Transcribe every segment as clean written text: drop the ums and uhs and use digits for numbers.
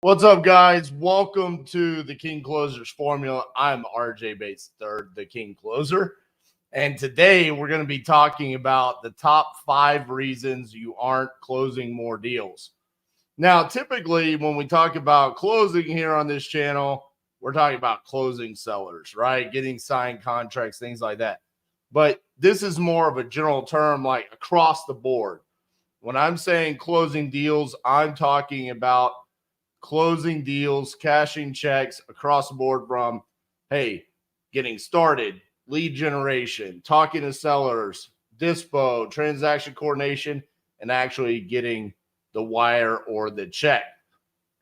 What's up, guys? Welcome to the King Closers Formula. I'm RJ Bates III, the King Closer. And today we're going to be talking about the top 5 reasons you aren't closing more deals. Now, typically when we talk about closing here on this channel, we're talking about closing sellers, right? Getting signed contracts, things like that. But this is more of a general term, like across the board. When I'm saying closing deals, I'm talking about closing deals, cashing checks across the board from, hey, getting started, lead generation, talking to sellers, Dispo, transaction coordination, and actually getting the wire or the check.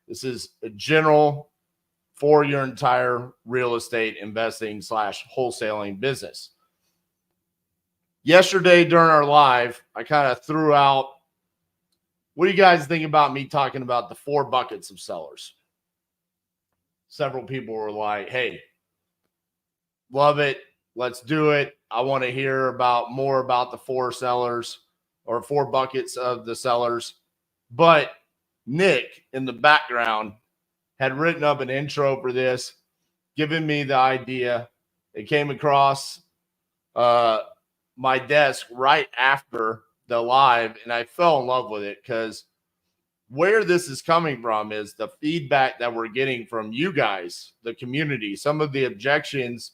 This is a general for your entire real estate investing / wholesaling business. Yesterday during our live, I kind of threw out, what do you guys think about me talking about the 4 buckets of sellers? Several people were like, hey, love it. Let's do it. I want to hear more about the 4 sellers or 4 buckets of the sellers. But Nick in the background had written up an intro for this, giving me the idea. It came across my desk right after the live, and I fell in love with it because where this is coming from is the feedback that we're getting from you guys, the community, some of the objections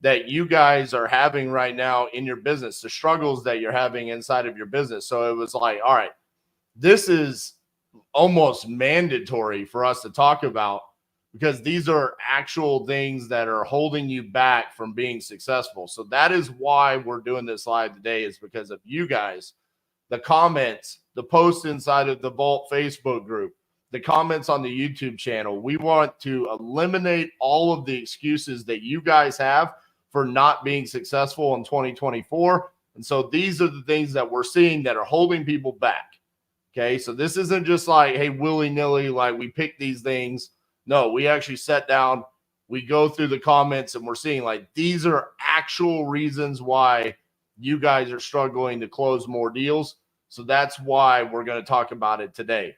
that you guys are having right now in your business, the struggles that you're having inside of your business. So it was like, all right, this is almost mandatory for us to talk about because these are actual things that are holding you back from being successful. So that is why we're doing this live today, is because of you guys, the comments, the posts inside of the Vault Facebook group, the comments on the YouTube channel. We want to eliminate all of the excuses that you guys have for not being successful in 2024. And so these are the things that we're seeing that are holding people back. Okay, so this isn't just like, hey, willy-nilly, like we pick these things. No, we actually sat down, we go through the comments, and we're seeing like these are actual reasons why you guys are struggling to close more deals. So that's why we're going to talk about it today.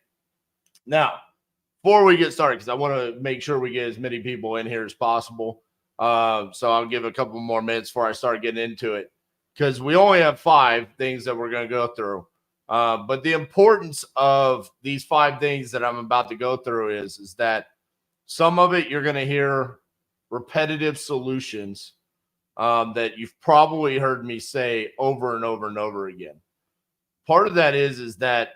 Now, before we get started, because I want to make sure we get as many people in here as possible. So I'll give a couple more minutes before I start getting into it, because we only have 5 things that we're going to go through. But the importance of these 5 things that I'm about to go through is that some of it you're going to hear repetitive solutions that you've probably heard me say over and over and over again. Part of that is that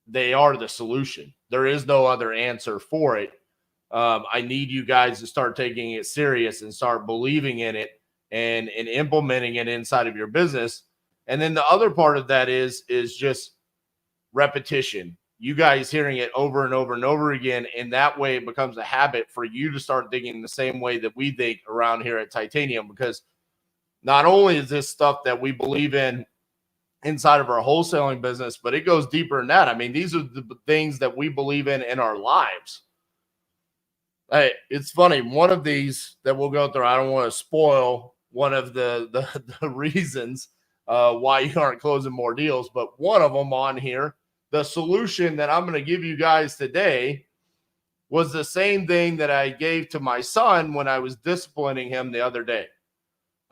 they are the solution. There is no other answer for it. I need you guys to start taking it serious and start believing in it and implementing it inside of your business. And then the other part of that is just repetition. You guys hearing it over and over and over again, and that way it becomes a habit for you to start thinking the same way that we think around here at Titanium, because not only is this stuff that we believe in inside of our wholesaling business, but it goes deeper than that. I mean, these are the things that we believe in our lives. Hey, it's funny. One of these that we'll go through, I don't want to spoil one of the reasons why you aren't closing more deals, but one of them on here, the solution that I'm going to give you guys today, was the same thing that I gave to my son when I was disciplining him the other day.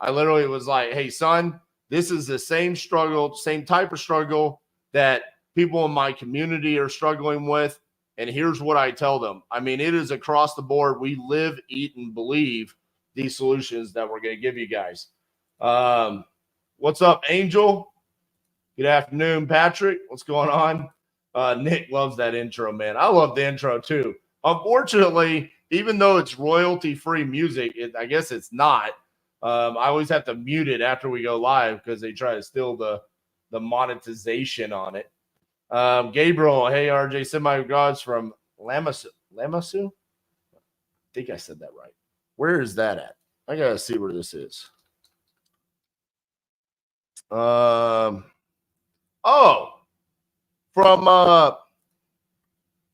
I literally was like, hey, son, this is the same struggle, same type of struggle that people in my community are struggling with. And here's what I tell them. I mean, it is across the board. We live, eat, and believe these solutions that we're going to give you guys. What's up, Angel? Good afternoon, Patrick. What's going on? Nick loves that intro, man. I love the intro too. Unfortunately, even though it's royalty-free music, I guess it's not. I always have to mute it after we go live because they try to steal the monetization on it. Gabriel, hey, RJ, send my regards from Lamasu. I think I said that right. Where is that at? I got to see where this is. Oh, from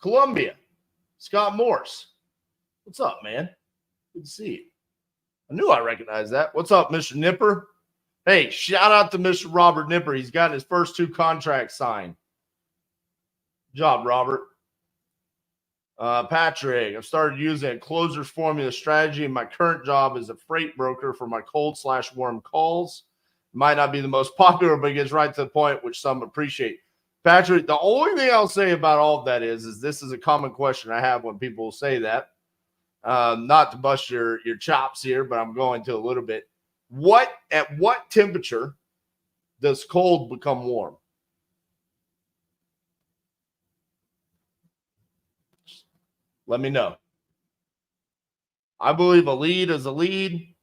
Columbia, Scott Morse. What's up, man? Good to see you. I knew I recognized that. What's up, Mr. Nipper? Hey, shout out to Mr. Robert Nipper. He's got his first 2 contracts signed. Good job, Robert. Patrick, I've started using a closer's formula strategy in my current job as a freight broker for my cold/warm calls. Might not be the most popular, but it gets right to the point, which some appreciate. Patrick, the only thing I'll say about all of that is this is a common question I have when people say that. Not to bust your chops here, but I'm going to a little bit. At what temperature does cold become warm? Let me know. I believe a lead is a lead.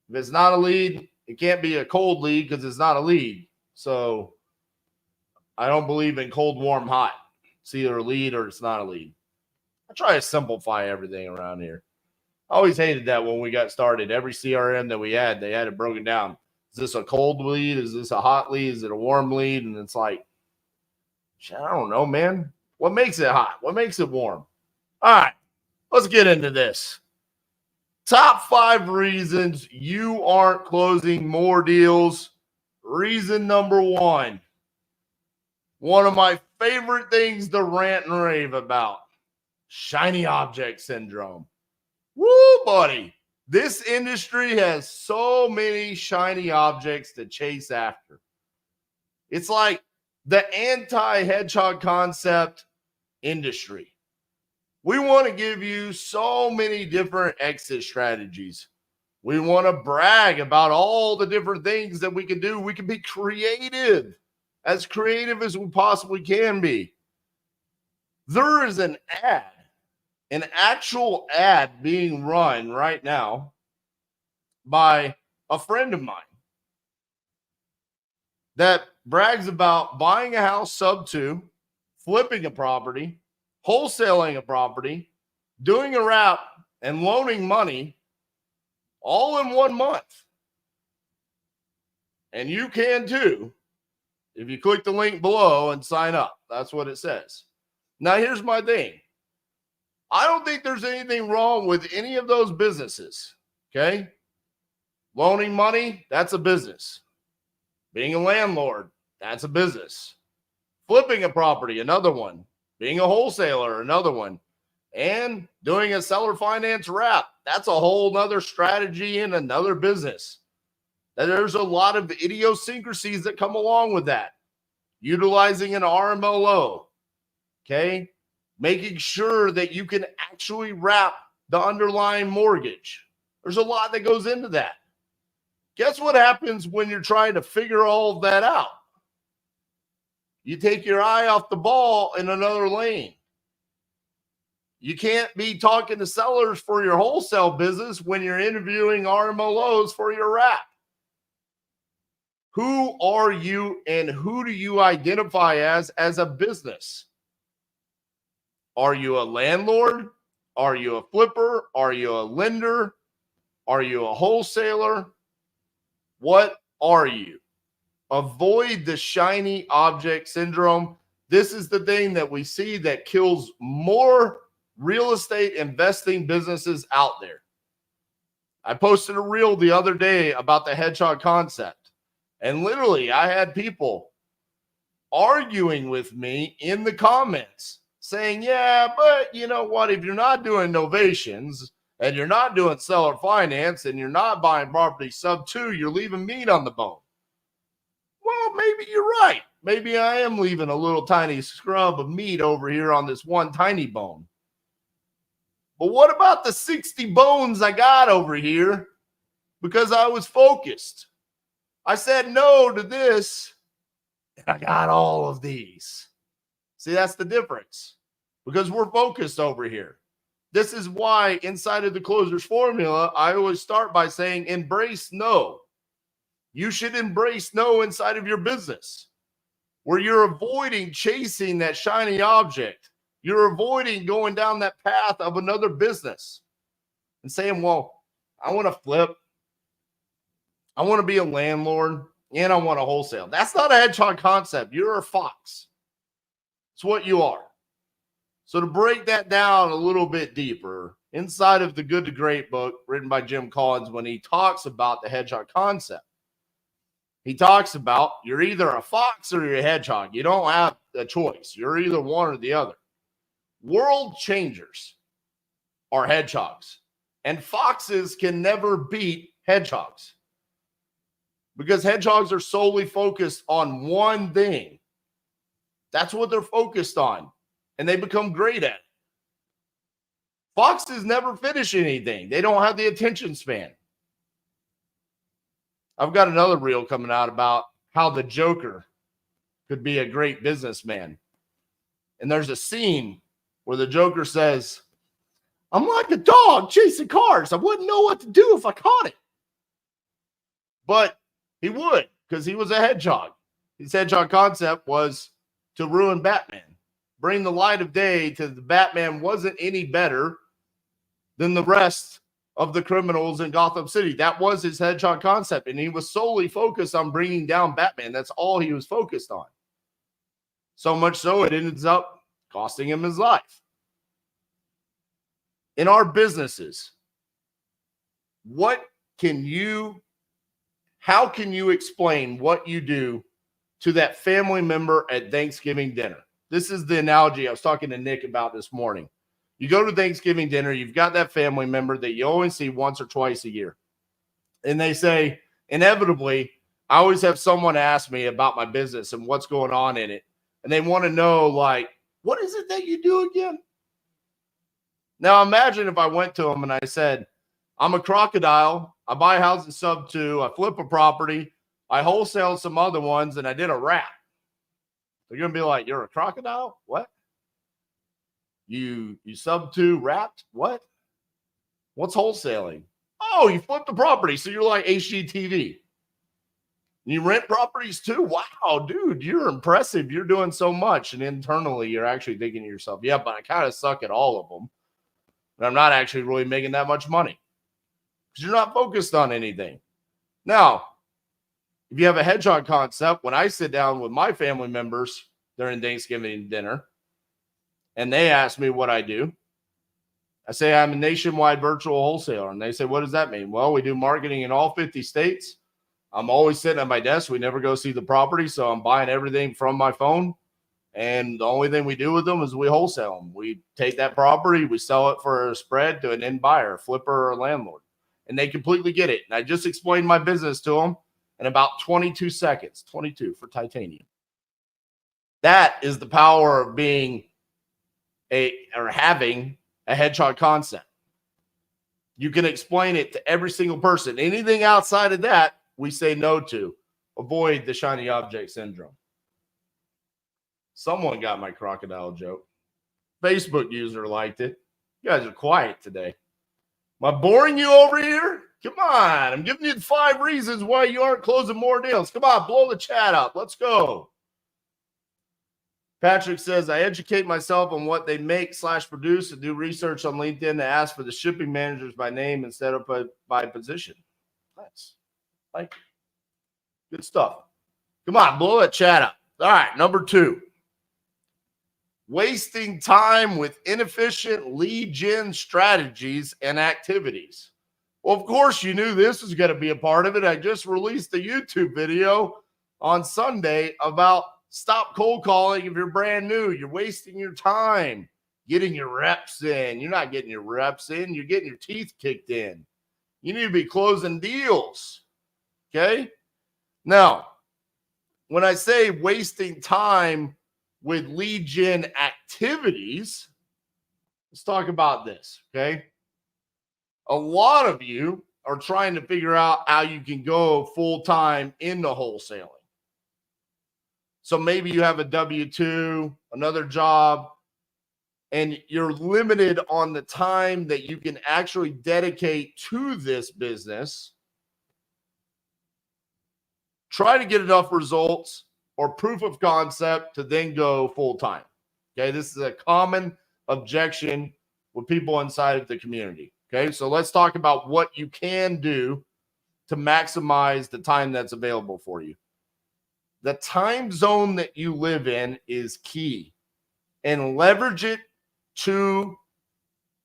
If it's not a lead, it can't be a cold lead because it's not a lead. So I don't believe in cold, warm, hot. It's either a lead or it's not a lead. I try to simplify everything around here. I always hated that when we got started. Every CRM that we had, they had it broken down. Is this a cold lead? Is this a hot lead? Is it a warm lead? And it's like, I don't know, man. What makes it hot? What makes it warm? All right, let's get into this. Top 5 reasons you aren't closing more deals. Reason number 1. One of my favorite things to rant and rave about. Shiny object syndrome. Woo, buddy. This industry has so many shiny objects to chase after. It's like the anti-hedgehog concept industry. We want to give you so many different exit strategies. We want to brag about all the different things that we can do. We can be creative as we possibly can be. There is an actual ad being run right now by a friend of mine that brags about buying a house sub 2, flipping a property, wholesaling a property, doing a wrap, and loaning money all in 1 month. And you can too if you click the link below and sign up. That's what it says. Now, here's my thing. I don't think there's anything wrong with any of those businesses, okay? Loaning money, that's a business. Being a landlord, that's a business. Flipping a property, another one. Being a wholesaler, another one. And doing a seller finance wrap, that's a whole nother strategy in another business. And there's a lot of idiosyncrasies that come along with that. Utilizing an RMLO, okay? Making sure that you can actually wrap the underlying mortgage. There's a lot that goes into that. Guess what happens when you're trying to figure all of that out? You take your eye off the ball in another lane. You can't be talking to sellers for your wholesale business when you're interviewing RMLOs for your wrap. Who are you and who do you identify as a business? Are you a landlord? Are you a flipper? Are you a lender? Are you a wholesaler? What are you? Avoid the shiny object syndrome. This is the thing that we see that kills more real estate investing businesses out there. I posted a reel the other day about the hedgehog concept. And literally, I had people arguing with me in the comments saying, yeah, but you know what? If you're not doing novations and you're not doing seller finance and you're not buying property sub 2, you're leaving meat on the bone. Well, maybe you're right. Maybe I am leaving a little tiny scrub of meat over here on this one tiny bone. But what about the 60 bones I got over here because I was focused? I said no to this, and I got all of these. See, that's the difference because we're focused over here. This is why inside of the closer's formula, I always start by saying embrace no. You should embrace no inside of your business where you're avoiding chasing that shiny object. You're avoiding going down that path of another business and saying, well, I want to flip. I want to be a landlord and I want to wholesale. That's not a hedgehog concept. You're a fox. It's what you are. So to break that down a little bit deeper, inside of the Good to Great book written by Jim Collins, when he talks about the hedgehog concept, he talks about you're either a fox or you're a hedgehog. You don't have a choice. You're either one or the other. World changers are hedgehogs, and foxes can never beat hedgehogs because hedgehogs are solely focused on one thing. That's what they're focused on, and they become great at it. Foxes never finish anything. They don't have the attention span. I've got another reel coming out about how the Joker could be a great businessman. And there's a scene where the Joker says, I'm like a dog chasing cars. I wouldn't know what to do if I caught it. But he would, because he was a hedgehog. His hedgehog concept was to ruin Batman. Bring the light of day to the Batman wasn't any better than the rest of the criminals in Gotham City. That was his hedgehog concept, and he was solely focused on bringing down Batman. That's all he was focused on. So much so it ends up costing him his life. In our businesses, how can you explain what you do to that family member at Thanksgiving dinner? This is the analogy I was talking to Nick about this morning. You go to Thanksgiving dinner, you've got that family member that you only see once or twice a year. And they say, inevitably, I always have someone ask me about my business and what's going on in it. And they want to know, like, what is it that you do again? Now, imagine if I went to them and I said, I'm a crocodile. I buy houses sub 2. I flip a property. I wholesale some other ones, and I did a wrap. They're going to be like, you're a crocodile? What? You sub 2 wrapped? What? What's wholesaling? Oh, you flip the property, so you're like HGTV. You rent properties too? Wow, dude, you're impressive. You're doing so much. And internally, you're actually thinking to yourself, yeah, but I kind of suck at all of them. And I'm not actually really making that much money because you're not focused on anything. Now, if you have a hedgehog concept, when I sit down with my family members during Thanksgiving dinner and they ask me what I do, I say I'm a nationwide virtual wholesaler. And they say, what does that mean? Well, we do marketing in all 50 states. I'm always sitting at my desk. We never go see the property. So I'm buying everything from my phone. And the only thing we do with them is we wholesale them. We take that property, we sell it for a spread to an end buyer, flipper, or landlord. And they completely get it. And I just explained my business to them in about 22 seconds. 22 for titanium. That is the power of having a hedgehog concept. You can explain it to every single person. Anything outside of that, we say no to. Avoid the shiny object syndrome. Someone got my crocodile joke. Facebook user liked it. You guys are quiet today. Am I boring you over here? Come on. I'm giving you 5 reasons why you aren't closing more deals. Come on, blow the chat up. Let's go. Patrick says, I educate myself on what they make / produce and do research on LinkedIn to ask for the shipping managers by name instead of by position. Nice. Thank you. Good stuff. Come on, blow that chat up. All right, number 2. Wasting time with inefficient lead gen strategies and activities. Well, of course, you knew this was going to be a part of it. I just released a YouTube video on Sunday about stop cold calling if you're brand new. You're wasting your time getting your reps in. You're not getting your reps in. You're getting your teeth kicked in. You need to be closing deals. Okay? Now, when I say wasting time with lead gen activities, let's talk about this, okay? A lot of you are trying to figure out how you can go full-time into wholesaling. So maybe you have a W-2, another job, and you're limited on the time that you can actually dedicate to this business. Try to get enough results or proof of concept to then go full-time. Okay, this is a common objection with people inside of the community. Okay, so let's talk about what you can do to maximize the time that's available for you. The time zone that you live in is key, and leverage it to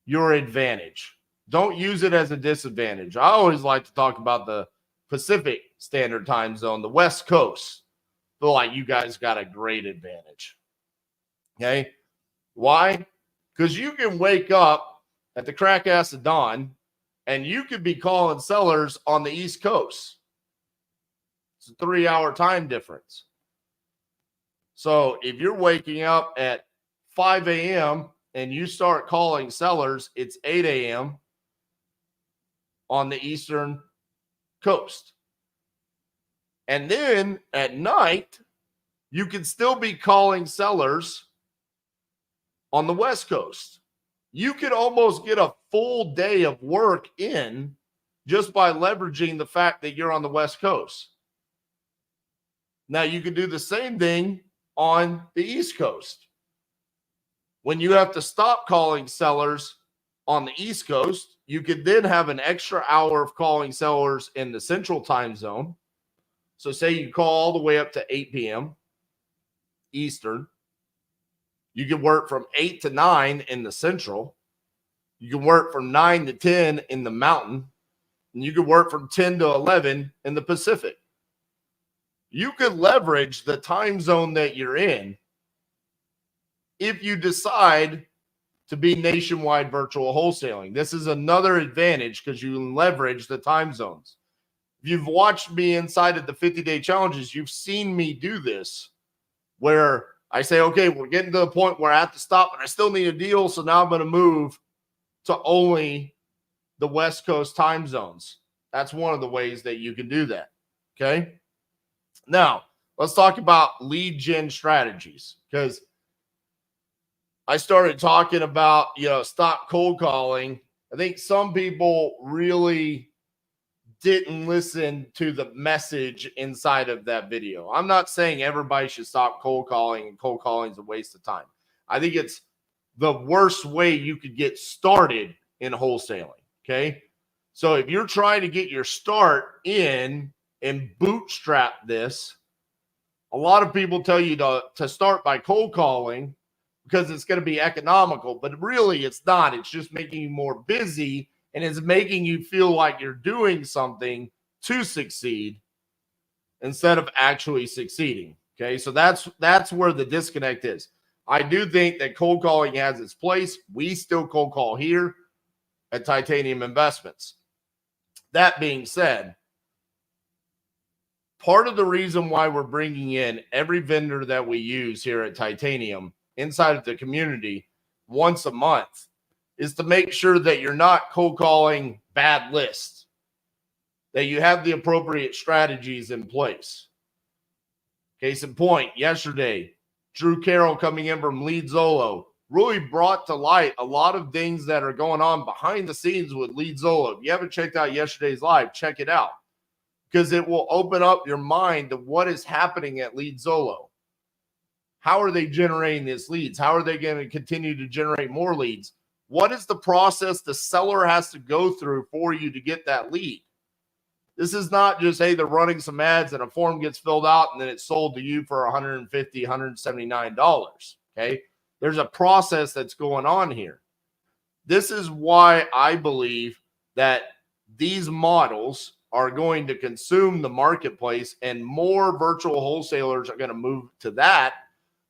your advantage. Don't use it as a disadvantage. I always like to talk about the Pacific Standard Time Zone, the West Coast. Feel like you guys got a great advantage. Okay. Why? Because you can wake up at the crack ass of dawn and you could be calling sellers on the East Coast. It's a 3-hour time difference. So if you're waking up at 5 a.m. and you start calling sellers, it's 8 a.m. on the Eastern Coast. And then at night, you can still be calling sellers on the West Coast. You could almost get a full day of work in just by leveraging the fact that you're on the West Coast. Now, you can do the same thing on the East Coast. When you have to stop calling sellers on the East Coast, you could then have an extra hour of calling sellers in the Central Time Zone. So say you call all the way up to 8 p.m. Eastern. You can work from 8 to 9 in the Central. You can work from 9 to 10 in the Mountain. And you can work from 10 to 11 in the Pacific. You could leverage the time zone that you're in if you decide to be nationwide virtual wholesaling. This is another advantage because you can leverage the time zones. If you've watched me inside of the 50-day challenges, you've seen me do this where I say, okay, we're getting to the point where I have to stop, but I still need a deal. So now I'm going to move to only the West Coast time zones. That's one of the ways that you can do that. Okay. Now let's talk about lead gen strategies, because I started talking about, stop cold calling. I think some people really didn't listen to the message inside of that video. I'm not saying everybody should stop cold calling, and cold calling is a waste of time. I think it's the worst way you could get started in wholesaling. Okay. So if you're trying to get your start in and bootstrap this, a lot of people tell you to start by cold calling because it's going to be economical, but really it's not. It's just making you more busy, and it's making you feel like you're doing something to succeed instead of actually succeeding. Okay, so that's where the disconnect is. I do think that cold calling has its place. We still cold call here at Titanium Investments. That being said, part of the reason why we're bringing in every vendor that we use here at Titanium inside of the community once a month is to make sure that you're not cold calling bad lists, that you have the appropriate strategies in place. Case in point, yesterday, Drew Carroll coming in from Lead Zolo really brought to light a lot of things that are going on behind the scenes with Lead Zolo. If you haven't checked out yesterday's live, check it out, because it will open up your mind to what is happening at Lead Zolo. How are they generating these leads? How are they going to continue to generate more leads? What is the process the seller has to go through for you to get that lead? This is not just, hey, they're running some ads and a form gets filled out and then it's sold to you for $150, $179. Okay. There's a process that's going on here. This is why I believe that these models are going to consume the marketplace, and more virtual wholesalers are going to move to that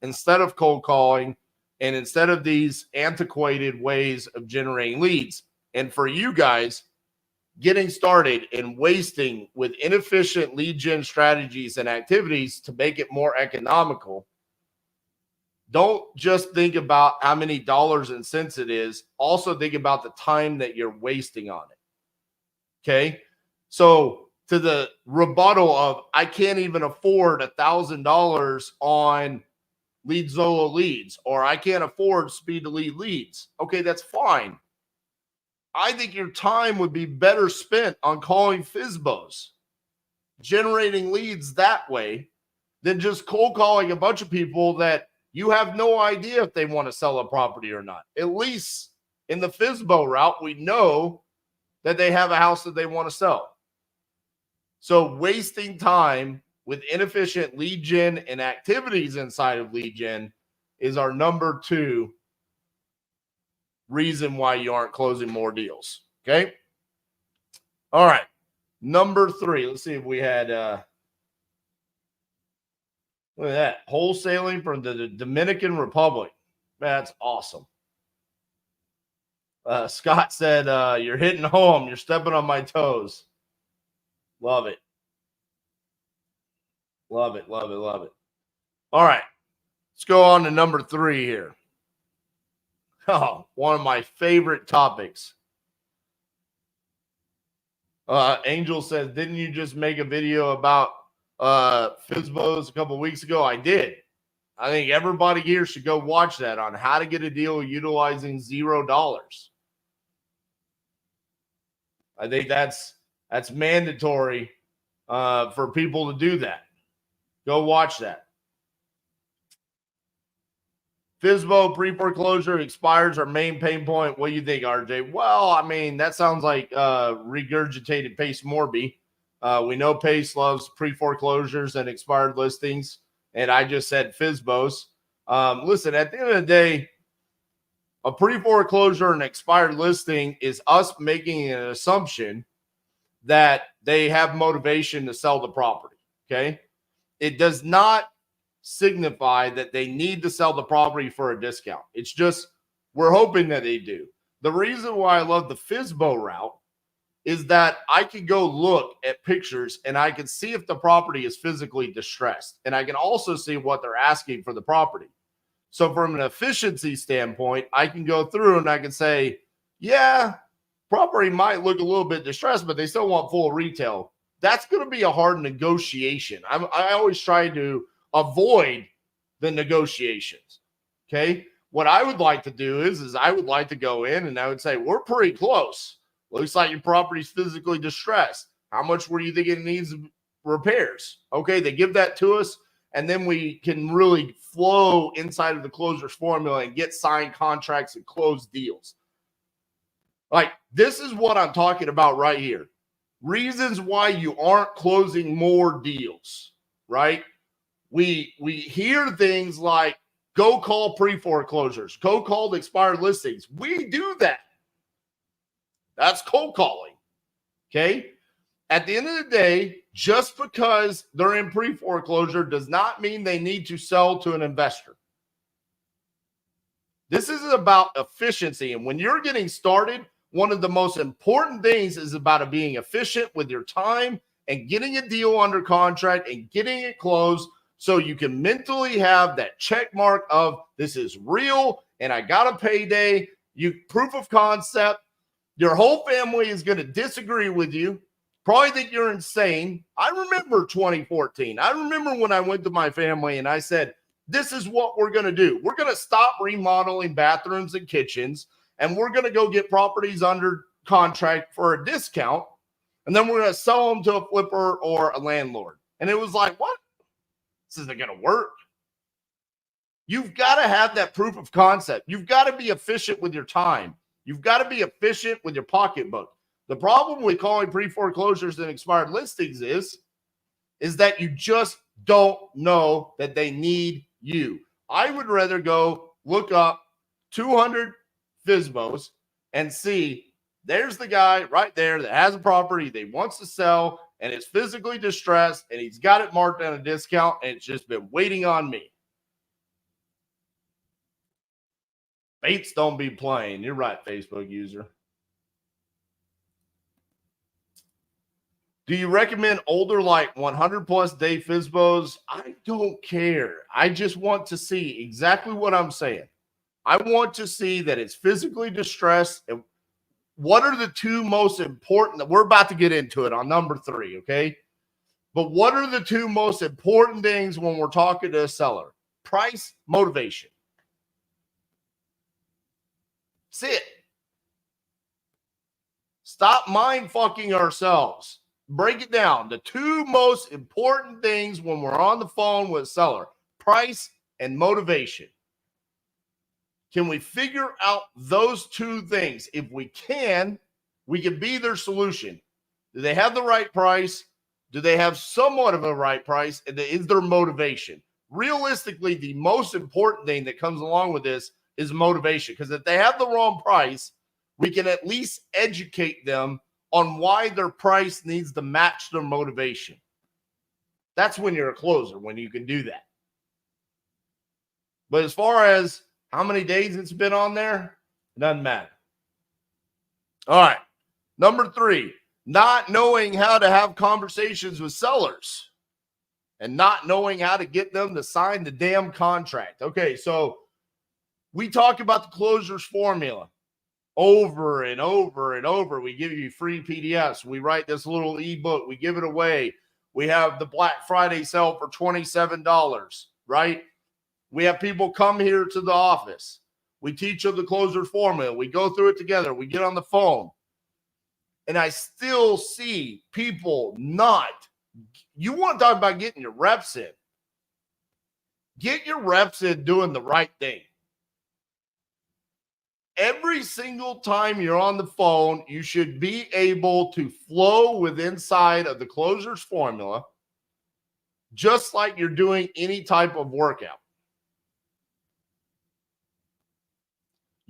instead of cold calling and instead of these antiquated ways of generating leads. And for you guys, getting started and wasting with inefficient lead gen strategies and activities to make it more economical, don't just think about how many dollars and cents it is. Also think about the time that you're wasting on it. Okay. So to the rebuttal of, I can't even afford $1,000 on Lead Zolo leads, or I can't afford speed to lead leads. Okay, that's fine. I think your time would be better spent on calling FSBOs, generating leads that way, than just cold calling a bunch of people that you have no idea if they want to sell a property or not. At least in the FSBO route, we know that they have a house that they want to sell. So wasting time with inefficient lead gen and activities inside of lead gen is our number 2 reason why you aren't closing more deals. Okay. All right. Number 3. Let's see if we had, look at that. Wholesaling from the Dominican Republic. That's awesome. Scott said, you're hitting home. You're stepping on my toes. Love it. Love it. Love it. Love it. All right. Let's go on to number 3 here. Oh, one of my favorite topics. Angel says, didn't you just make a video about FSBOs a couple of weeks ago? I did. I think everybody here should go watch that on how to get a deal utilizing $0. I think that's mandatory for people to do that. Go watch that. FSBO pre-foreclosure expires our main pain point. What do you think, RJ? Well, I mean, that sounds like regurgitated Pace Morby. We know Pace loves pre-foreclosures and expired listings, and I just said FSBOs. Listen, at the end of the day, a pre-foreclosure and expired listing is us making an assumption that they have motivation to sell the property, okay? It does not signify that they need to sell the property for a discount. It's just we're hoping that they do. The reason why I love the FSBO route is that I can go look at pictures and I can see if the property is physically distressed. And I can also see what they're asking for the property. So from an efficiency standpoint, I can go through and I can say, yeah, property might look a little bit distressed, but they still want full retail. That's going to be a hard negotiation. I always try to avoid the negotiations. Okay. What I would like to do is I would like to go in and I would say, we're pretty close. Looks like your property's physically distressed. How much were you thinking it needs repairs? Okay. They give that to us. And then we can really flow inside of the closer's formula and get signed contracts and close deals. Like, this is what I'm talking about right here. Reasons why you aren't closing more deals, right? We hear things like, go call pre-foreclosures, go call the expired listings. We do that. That's cold calling, okay? At the end of the day, just because they're in pre-foreclosure does not mean they need to sell to an investor. This is about efficiency. And when you're getting started, one of the most important things is about being efficient with your time and getting a deal under contract and getting it closed so you can mentally have that check mark of this is real and I got a payday. You proof of concept. Your whole family is going to disagree with you. Probably think you're insane. I remember 2014. I remember when I went to my family and I said, this is what we're going to do. We're going to stop remodeling bathrooms and kitchens, and we're going to go get properties under contract for a discount, and then we're going to sell them to a flipper or a landlord. And it was like, what? This isn't going to work. You've got to have that proof of concept. You've got to be efficient with your time. You've got to be efficient with your pocketbook. The problem with calling pre-foreclosures and expired listings is that you just don't know that they need you. I would rather go look up 200 FSBOs and see there's the guy right there that has a property that he wants to sell and it's physically distressed and he's got it marked at a discount and it's just been waiting on me. Baits don't be playing. You're right, Facebook user. Do you recommend older, like 100 plus day FSBOs? I don't care. I just want to see exactly what I'm saying. I want to see that it's physically distressed. And what are the two most important? We're about to get into it on number 3, okay? But what are the two most important things when we're talking to a seller? Price, motivation. That's it. Stop mind fucking ourselves. Break it down. The two most important things when we're on the phone with a seller: price and motivation. Can we figure out those two things? If we can be their solution. Do they have the right price? Do they have somewhat of a right price? And is there motivation? Realistically, the most important thing that comes along with this is motivation. Because if they have the wrong price, we can at least educate them on why their price needs to match their motivation. That's when you're a closer, when you can do that. But as far as how many days it's been on there, it doesn't matter. All right. Number 3, not knowing how to have conversations with sellers and not knowing how to get them to sign the damn contract. Okay, so we talk about the closers formula over and over and over. We give you free PDFs. We write this little ebook. We give it away. We have the Black Friday sale for $27, right? We have people come here to the office. We teach them the closer formula. We go through it together. We get on the phone. And I still see people not. You want to talk about getting your reps in. Get your reps in doing the right thing. Every single time you're on the phone, you should be able to flow with inside of the closer's formula, just like you're doing any type of workout.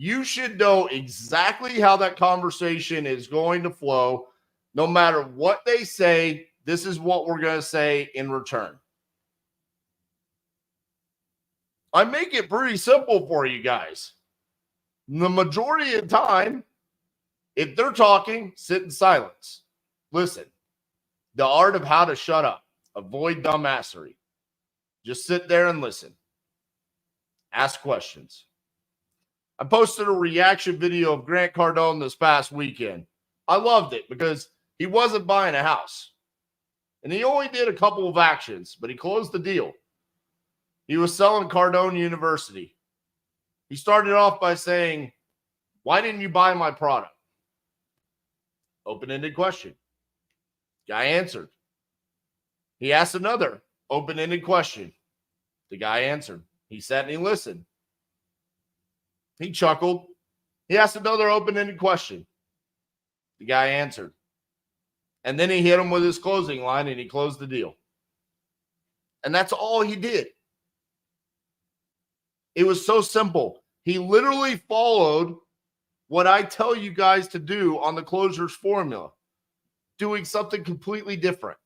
You should know exactly how that conversation is going to flow. No matter what they say, this is what we're going to say in return. I make it pretty simple for you guys. The majority of the time, if they're talking, sit in silence. Listen. The art of how to shut up. Avoid dumbassery. Just sit there and listen. Ask questions. I posted a reaction video of Grant Cardone this past weekend. I loved it because he wasn't buying a house. And he only did a couple of actions, but he closed the deal. He was selling Cardone University. He started off by saying, "Why didn't you buy my product?" Open-ended question. Guy answered. He asked another open-ended question. The guy answered. He sat and he listened. He chuckled. He asked another open-ended question. The guy answered. And then he hit him with his closing line and he closed the deal. And that's all he did. It was so simple. He literally followed what I tell you guys to do on the closers formula, doing something completely different.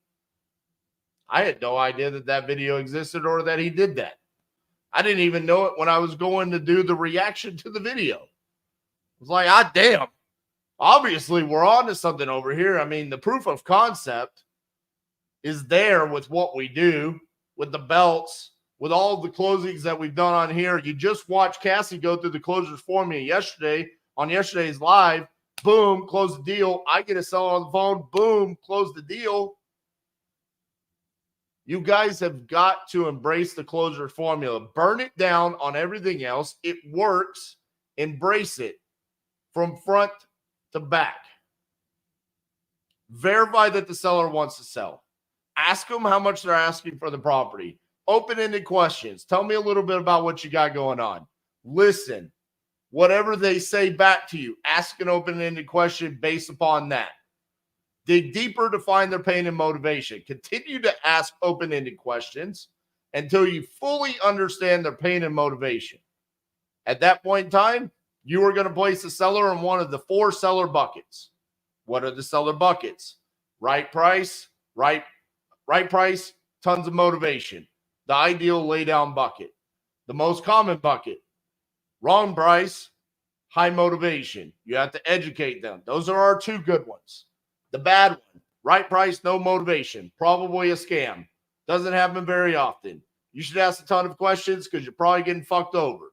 I had no idea that that video existed or that he did that. I didn't even know it when I was going to do the reaction to the video. I was like, ah, damn. Obviously, we're on to something over here. I mean, the proof of concept is there with what we do, with the belts, with all the closings that we've done on here. You just watched Cassie go through the closers formula yesterday on yesterday's live. Boom, close the deal. I get a seller on the phone. Boom, close the deal. You guys have got to embrace the closer formula. Burn it down on everything else. It works. Embrace it from front to back. Verify that the seller wants to sell. Ask them how much they're asking for the property. Open-ended questions. Tell me a little bit about what you got going on. Listen. Whatever they say back to you, ask an open-ended question based upon that. Dig deeper to find their pain and motivation. Continue to ask open-ended questions until you fully understand their pain and motivation. At that point in time, you are going to place the seller in one of the 4 seller buckets. What are the seller buckets? Right price, right price, tons of motivation. The ideal laydown bucket. The most common bucket. Wrong price, high motivation. You have to educate them. Those are our 2 good ones. The bad one, right price, no motivation. Probably a scam. Doesn't happen very often. You should ask a ton of questions because you're probably getting fucked over.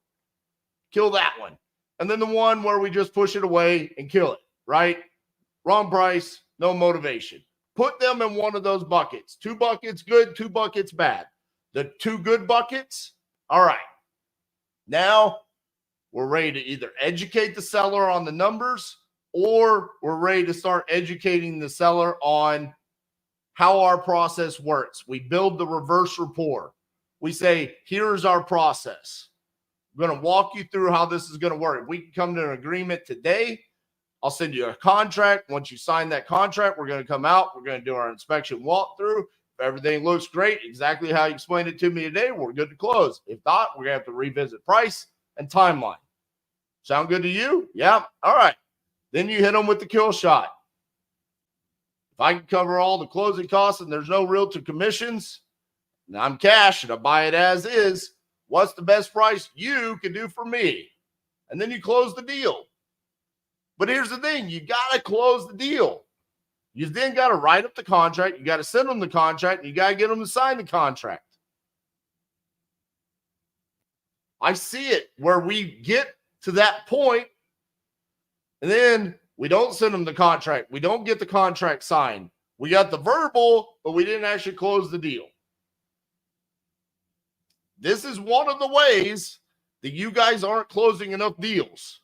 Kill that one. And then the one where we just push it away and kill it, right? Wrong price, no motivation. Put them in one of those buckets. 2 buckets good, 2 buckets bad. The 2 good buckets, all right. Now we're ready to either educate the seller on the numbers or we're ready to start educating the seller on how our process works. We build the reverse rapport. We say, here's our process. I'm going to walk you through how this is going to work. We can come to an agreement today. I'll send you a contract. Once you sign that contract, we're going to come out. We're going to do our inspection walkthrough. If everything looks great, exactly how you explained it to me today, we're good to close. If not, we're going to have to revisit price and timeline. Sound good to you? Yeah. All right. Then you hit them with the kill shot. If I can cover all the closing costs and there's no realtor commissions, and I'm cash and I buy it as is, what's the best price you can do for me? And then you close the deal. But here's the thing. You got to close the deal. You then got to write up the contract. You got to send them the contract. You got to get them to sign the contract. I see it where we get to that point, and then we don't send them the contract. We don't get the contract signed. We got the verbal, but we didn't actually close the deal. This is one of the ways that you guys aren't closing enough deals.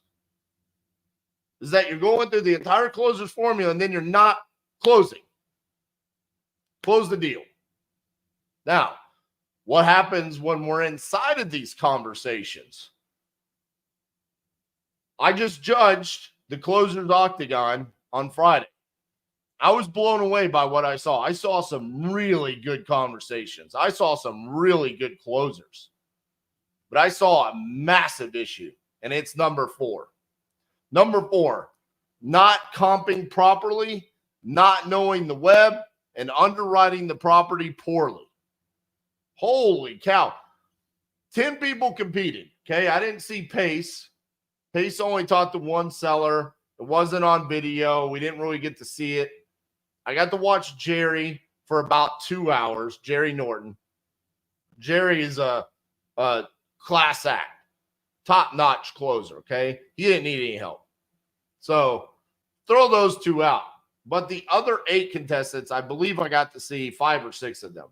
Is that you're going through the entire closer's formula and then you're not closing. Close the deal. Now, what happens when we're inside of these conversations? I just judged the closer's octagon on Friday. I was blown away by what I saw. I saw some really good conversations. I saw some really good closers. But I saw a massive issue, and it's number 4. Number 4, not comping properly, not knowing the web, and underwriting the property poorly. Holy cow. 10 people competed, okay? I didn't see Pace. Pace only talked to one seller. It wasn't on video. We didn't really get to see it. I got to watch Jerry for about 2 hours, Jerry Norton. Jerry is a class act, top-notch closer, okay? He didn't need any help. So throw those 2 out. But the other 8 contestants, I believe I got to see 5 or 6 of them.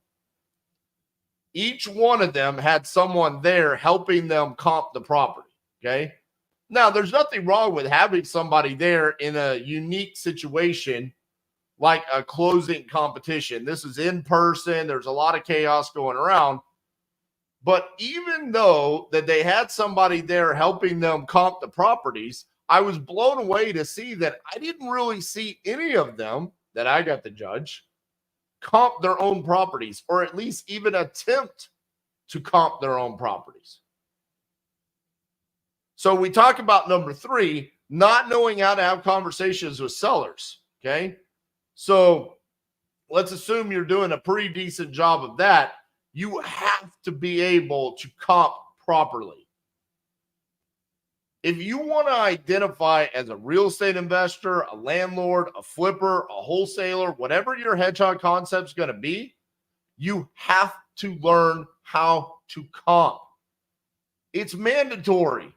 Each one of them had someone there helping them comp the property, okay? Now, there's nothing wrong with having somebody there in a unique situation like a closing competition. This is in person. There's a lot of chaos going around. But even though that they had somebody there helping them comp the properties, I was blown away to see that I didn't really see any of them that I got to judge comp their own properties, or at least even attempt to comp their own properties. So we talk about number 3, not knowing how to have conversations with sellers, okay? So let's assume you're doing a pretty decent job of that. You have to be able to comp properly. If you want to identify as a real estate investor, a landlord, a flipper, a wholesaler, whatever your hedgehog concept is going to be, you have to learn how to comp. It's mandatory.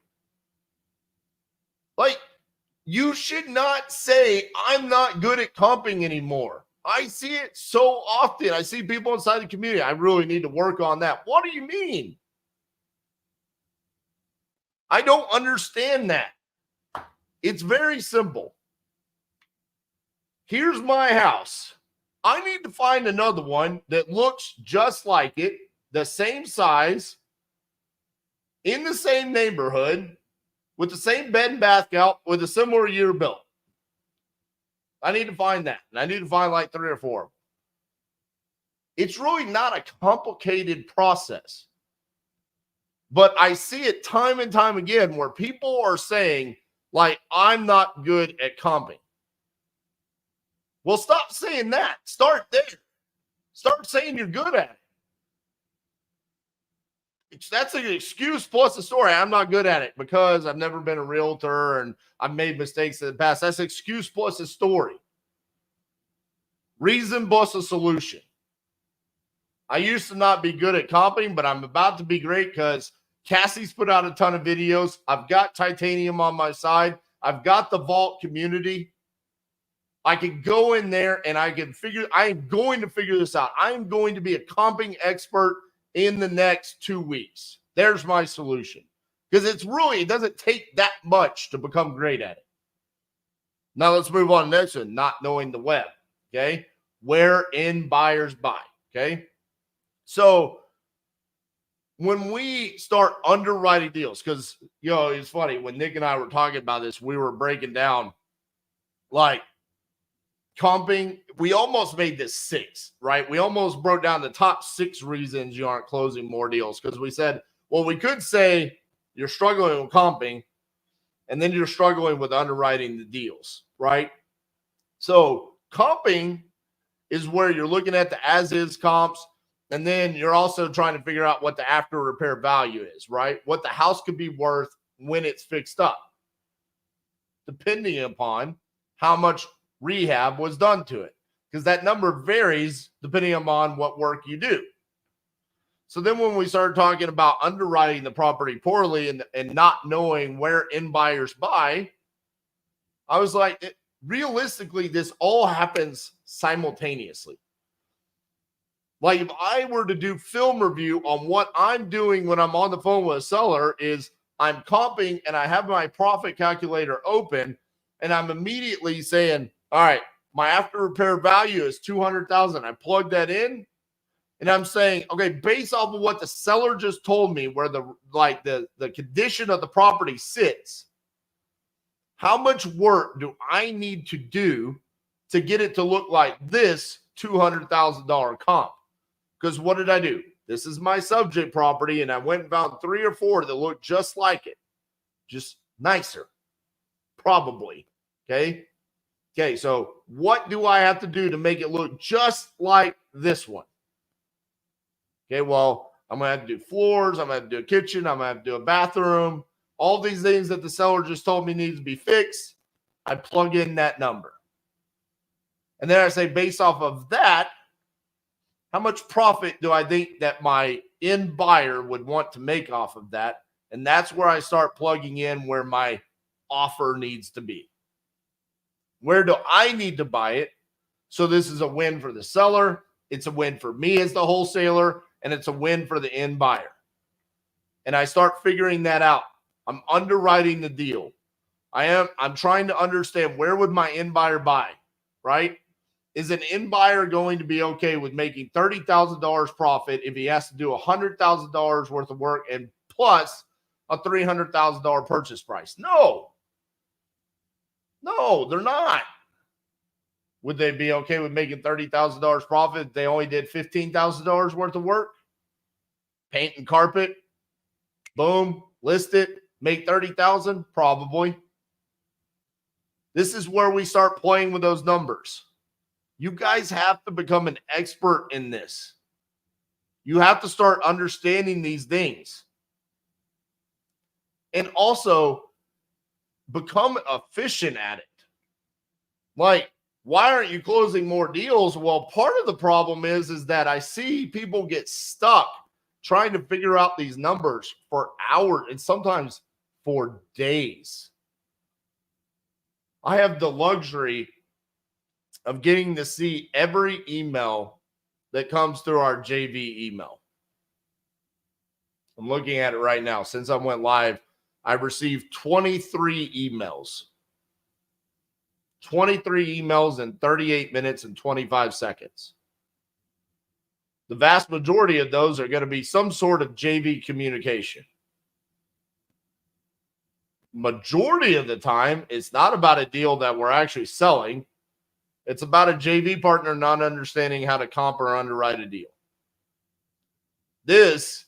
Like, you should not say, I'm not good at comping anymore. I see it so often. I see people inside the community. I really need to work on that. What do you mean? I don't understand that. It's very simple. Here's my house. I need to find another one that looks just like it, the same size, in the same neighborhood, with the same bed and bath count, with a similar year built. I need to find that. And I need to find like 3 or 4. It's really not a complicated process. But I see it time and time again where people are saying, like, I'm not good at comping. Well, stop saying that. Start there. Start saying you're good at it. That's an excuse plus a story. I'm not good at it because I've never been a realtor and I've made mistakes in the past. That's excuse plus a story. Reason plus a solution. I used to not be good at comping, but I'm about to be great because Cassie's put out a ton of videos. I've got Titanium on my side. I've got the Vault community. I can go in there and I am going to figure this out. I am going to be a comping expert in the next 2 weeks. There's my solution. Because it doesn't take that much to become great at it. Now let's move on to the next one, not knowing the web. Okay. Wherein buyers buy. Okay. So when we start underwriting deals, because, it's funny, when Nick and I were talking about this, we were breaking down like comping. We almost made this 6, right? We almost broke down the top 6 reasons you aren't closing more deals, because we said, well, we could say you're struggling with comping and then you're struggling with underwriting the deals, right? So comping is where you're looking at the as-is comps, and then you're also trying to figure out what the after repair value is, right? What the house could be worth when it's fixed up. depending upon how much rehab was done to it, because that number varies depending upon what work you do. So then when we started talking about underwriting the property poorly and not knowing where end buyers buy, I was like, realistically, this all happens simultaneously. Like if I were to do film review on what I'm doing when I'm on the phone with a seller is I'm comping and I have my profit calculator open and I'm immediately saying, all right, my after repair value is 200,000. I plug that in and I'm saying, okay, based off of what the seller just told me, where the condition of the property sits, how much work do I need to do to get it to look like this $200,000 comp? Because what did I do? This is my subject property, and I went and found 3 or 4 that look just like it, just nicer, probably. Okay. So what do I have to do to make it look just like this one? Okay, well, I'm going to have to do floors. I'm going to have to do a kitchen. I'm going to have to do a bathroom. All these things that the seller just told me needs to be fixed. I plug in that number. And then I say, based off of that, how much profit do I think that my end buyer would want to make off of that? And that's where I start plugging in where my offer needs to be. Where do I need to buy it? So this is a win for the seller. It's a win for me as the wholesaler. And it's a win for the end buyer. And I start figuring that out. I'm underwriting the deal. I'm trying to understand, where would my end buyer buy, right? Is an end buyer going to be okay with making $30,000 profit if he has to do $100,000 worth of work and plus a $300,000 purchase price? No, they're not. Would they be okay with making $30,000 profit if they only did $15,000 worth of work? Paint and carpet, boom, list it, make $30,000? Probably. This is where we start playing with those numbers. You guys have to become an expert in this. You have to start understanding these things. And also become efficient at it. Like, why aren't you closing more deals? Well, part of the problem is that I see people get stuck trying to figure out these numbers for hours and sometimes for days. I have the luxury of getting to see every email that comes through our JV email. I'm looking at it right now. Since I went live, I've received 23 emails. 23 emails in 38 minutes and 25 seconds. The vast majority of those are going to be some sort of JV communication. Majority of the time, it's not about a deal that we're actually selling. It's about a JV partner not understanding how to comp or underwrite a deal. This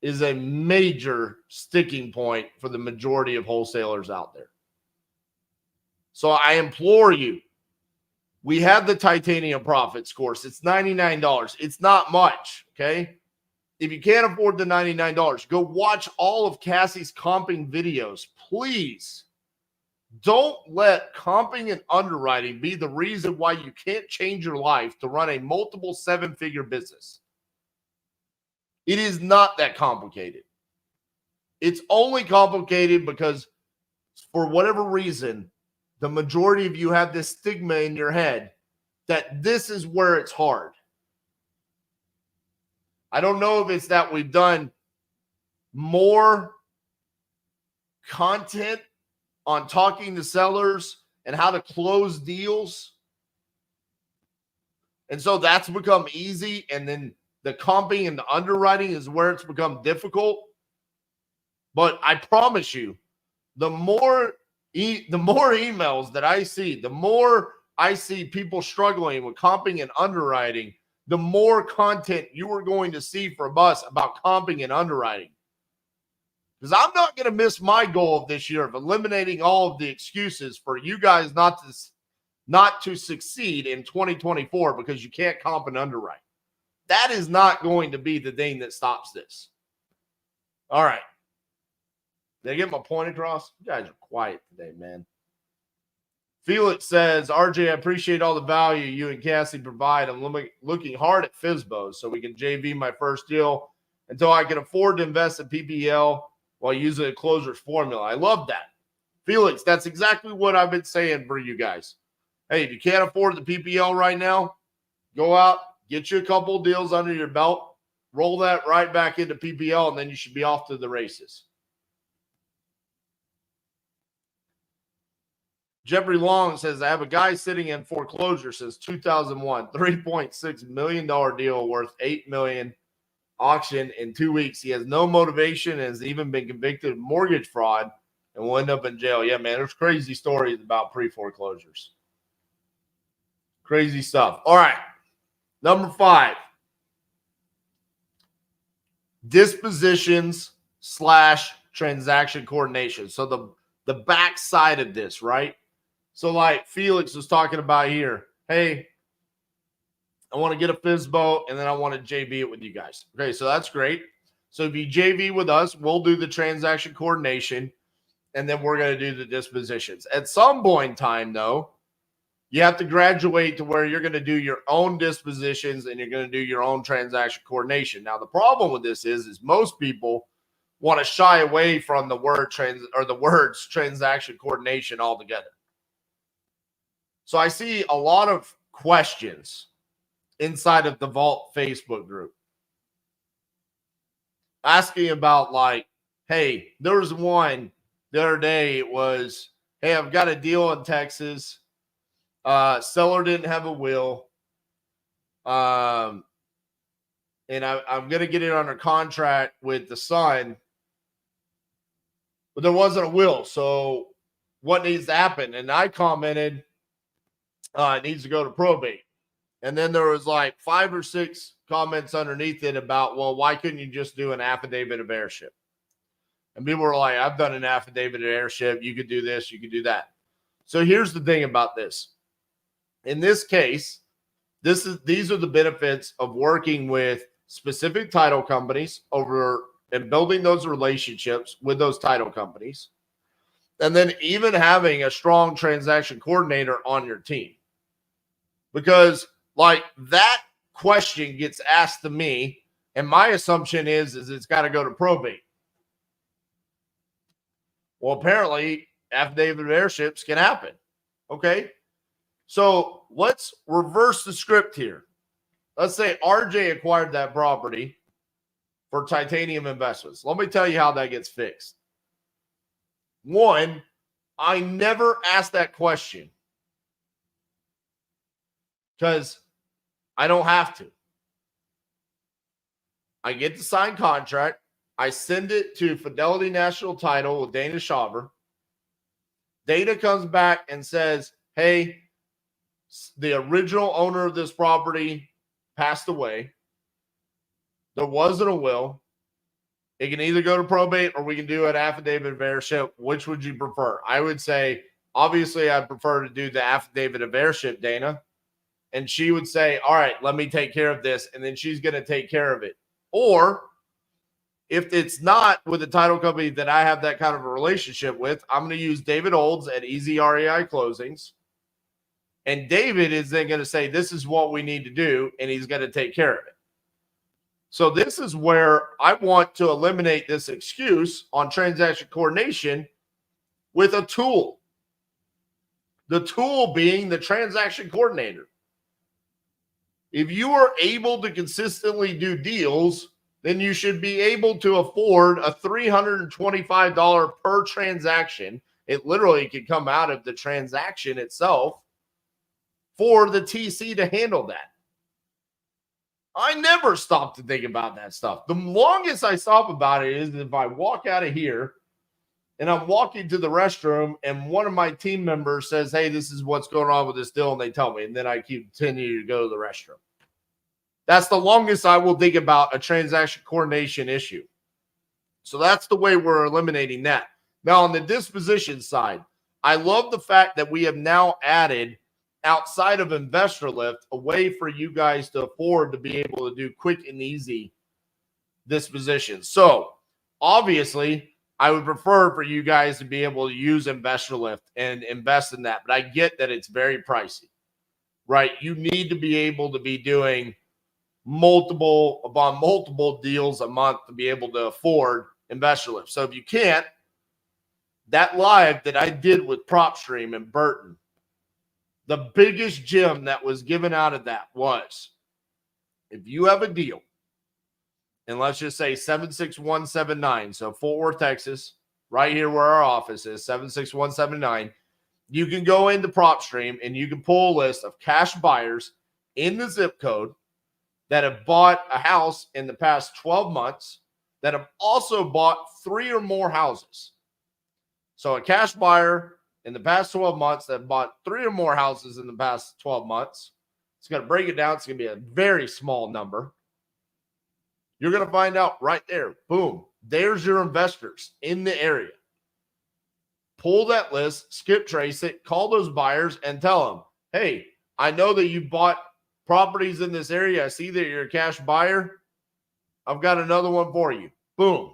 is a major sticking point for the majority of wholesalers out there. So I implore you, we have the Titanium Profits course. It's $99. It's not much, okay? If you can't afford the $99, go watch all of Cassie's comping videos. Please don't let comping and underwriting be the reason why you can't change your life to run a multiple 7-figure business. It is not that complicated. It's only complicated because for whatever reason, the majority of you have this stigma in your head that this is where it's hard. I don't know if it's that we've done more content on talking to sellers and how to close deals. And so that's become easy. And then the comping and the underwriting is where it's become difficult. But I promise you, the more emails that I see, the more I see people struggling with comping and underwriting, the more content you are going to see from us about comping and underwriting. Because I'm not going to miss my goal of this year of eliminating all of the excuses for you guys not to succeed in 2024 because you can't comp and underwrite. That is not going to be the thing that stops this. All right. Did I get my point across? You guys are quiet today, man. Felix says, RJ, I appreciate all the value you and Cassie provide. I'm looking hard at FSBO so we can JV my first deal until I can afford to invest in PPL while using a closer's formula. I love that. Felix, that's exactly what I've been saying for you guys. Hey, if you can't afford the PPL right now, go out, get you a couple of deals under your belt, roll that right back into PPL, and then you should be off to the races. Jeffrey Long says, I have a guy sitting in foreclosure since 2001, $3.6 million deal worth $8 million auction in 2 weeks. He has no motivation and has even been convicted of mortgage fraud and will end up in jail. Yeah, man, there's crazy stories about pre-foreclosures. Crazy stuff. All right. Number 5, dispositions / transaction coordination. So the back side of this, right? So like Felix was talking about here, hey, I want to get a FSBO and then I want to JV it with you guys. Okay, so that's great. So if you JV with us, we'll do the transaction coordination and then we're going to do the dispositions. At some point in time, though, you have to graduate to where you're going to do your own dispositions and you're going to do your own transaction coordination. Now, the problem with this is most people want to shy away from the word words transaction coordination altogether. So I see a lot of questions inside of the Vault Facebook group asking about like, hey, there was one the other day. It was, hey, I've got a deal in Texas. Seller didn't have a will. And I'm going to get it under contract with the son, but there wasn't a will. So what needs to happen? And I commented, it needs to go to probate. And then there was like 5 or 6 comments underneath it about, well, why couldn't you just do an affidavit of heirship? And people were like, I've done an affidavit of heirship. You could do this, you could do that. So here's the thing about this. In this case, these are the benefits of working with specific title companies over and building those relationships with those title companies. And then even having a strong transaction coordinator on your team. Because like that question gets asked to me, and my assumption is it's got to go to probate. Well, apparently affidavit of heirships can happen. Okay. So let's reverse the script here. Let's say RJ acquired that property for Titanium Investments. Let me tell you how that gets fixed. 1, I never asked that question because I don't have to. I get the signed contract. I send it to Fidelity National Title with Dana Shaver. Dana comes back and says, hey, the original owner of this property passed away. There wasn't a will. It can either go to probate or we can do an affidavit of heirship. Which would you prefer? I would say, obviously, I'd prefer to do the affidavit of heirship, Dana. And she would say, all right, let me take care of this. And then she's going to take care of it. Or if it's not with the title company that I have that kind of a relationship with, I'm going to use David Olds at Easy REI Closings. And David is then going to say, this is what we need to do. And he's going to take care of it. So this is where I want to eliminate this excuse on transaction coordination with a tool. The tool being the transaction coordinator. If you are able to consistently do deals, then you should be able to afford a $325 per transaction. It literally can come out of the transaction itself for the TC to handle that. I never stop to think about that stuff. The longest I stop about it is if I walk out of here and I'm walking to the restroom and one of my team members says, hey, this is what's going on with this deal. And they tell me, and then I continue to go to the restroom. That's the longest I will think about a transaction coordination issue. So that's the way we're eliminating that. Now on the disposition side, I love the fact that we have now added outside of Investor Lift a way for you guys to afford to be able to do quick and easy dispositions. So obviously I would prefer for you guys to be able to use Investor Lift and invest in that. But I get that it's very pricey, right? You need to be able to be doing multiple deals a month to be able to afford Investor Lift. So if you can't, that live that I did with PropStream and Burton, the biggest gem that was given out of that was, if you have a deal, and let's just say 76179, so Fort Worth, Texas, right here where our office is, 76179, you can go into PropStream and you can pull a list of cash buyers in the zip code that have bought a house in the past 12 months that have also bought 3 or more houses. So a cash buyer in the past 12 months that bought 3 or more houses in the past 12 months, it's going to break it down. It's going to be a very small number. You're going to find out right there. Boom. There's your investors in the area. Pull that list, skip trace it, call those buyers and tell them, hey, I know that you bought properties in this area. I see that you're a cash buyer. I've got another one for you. Boom.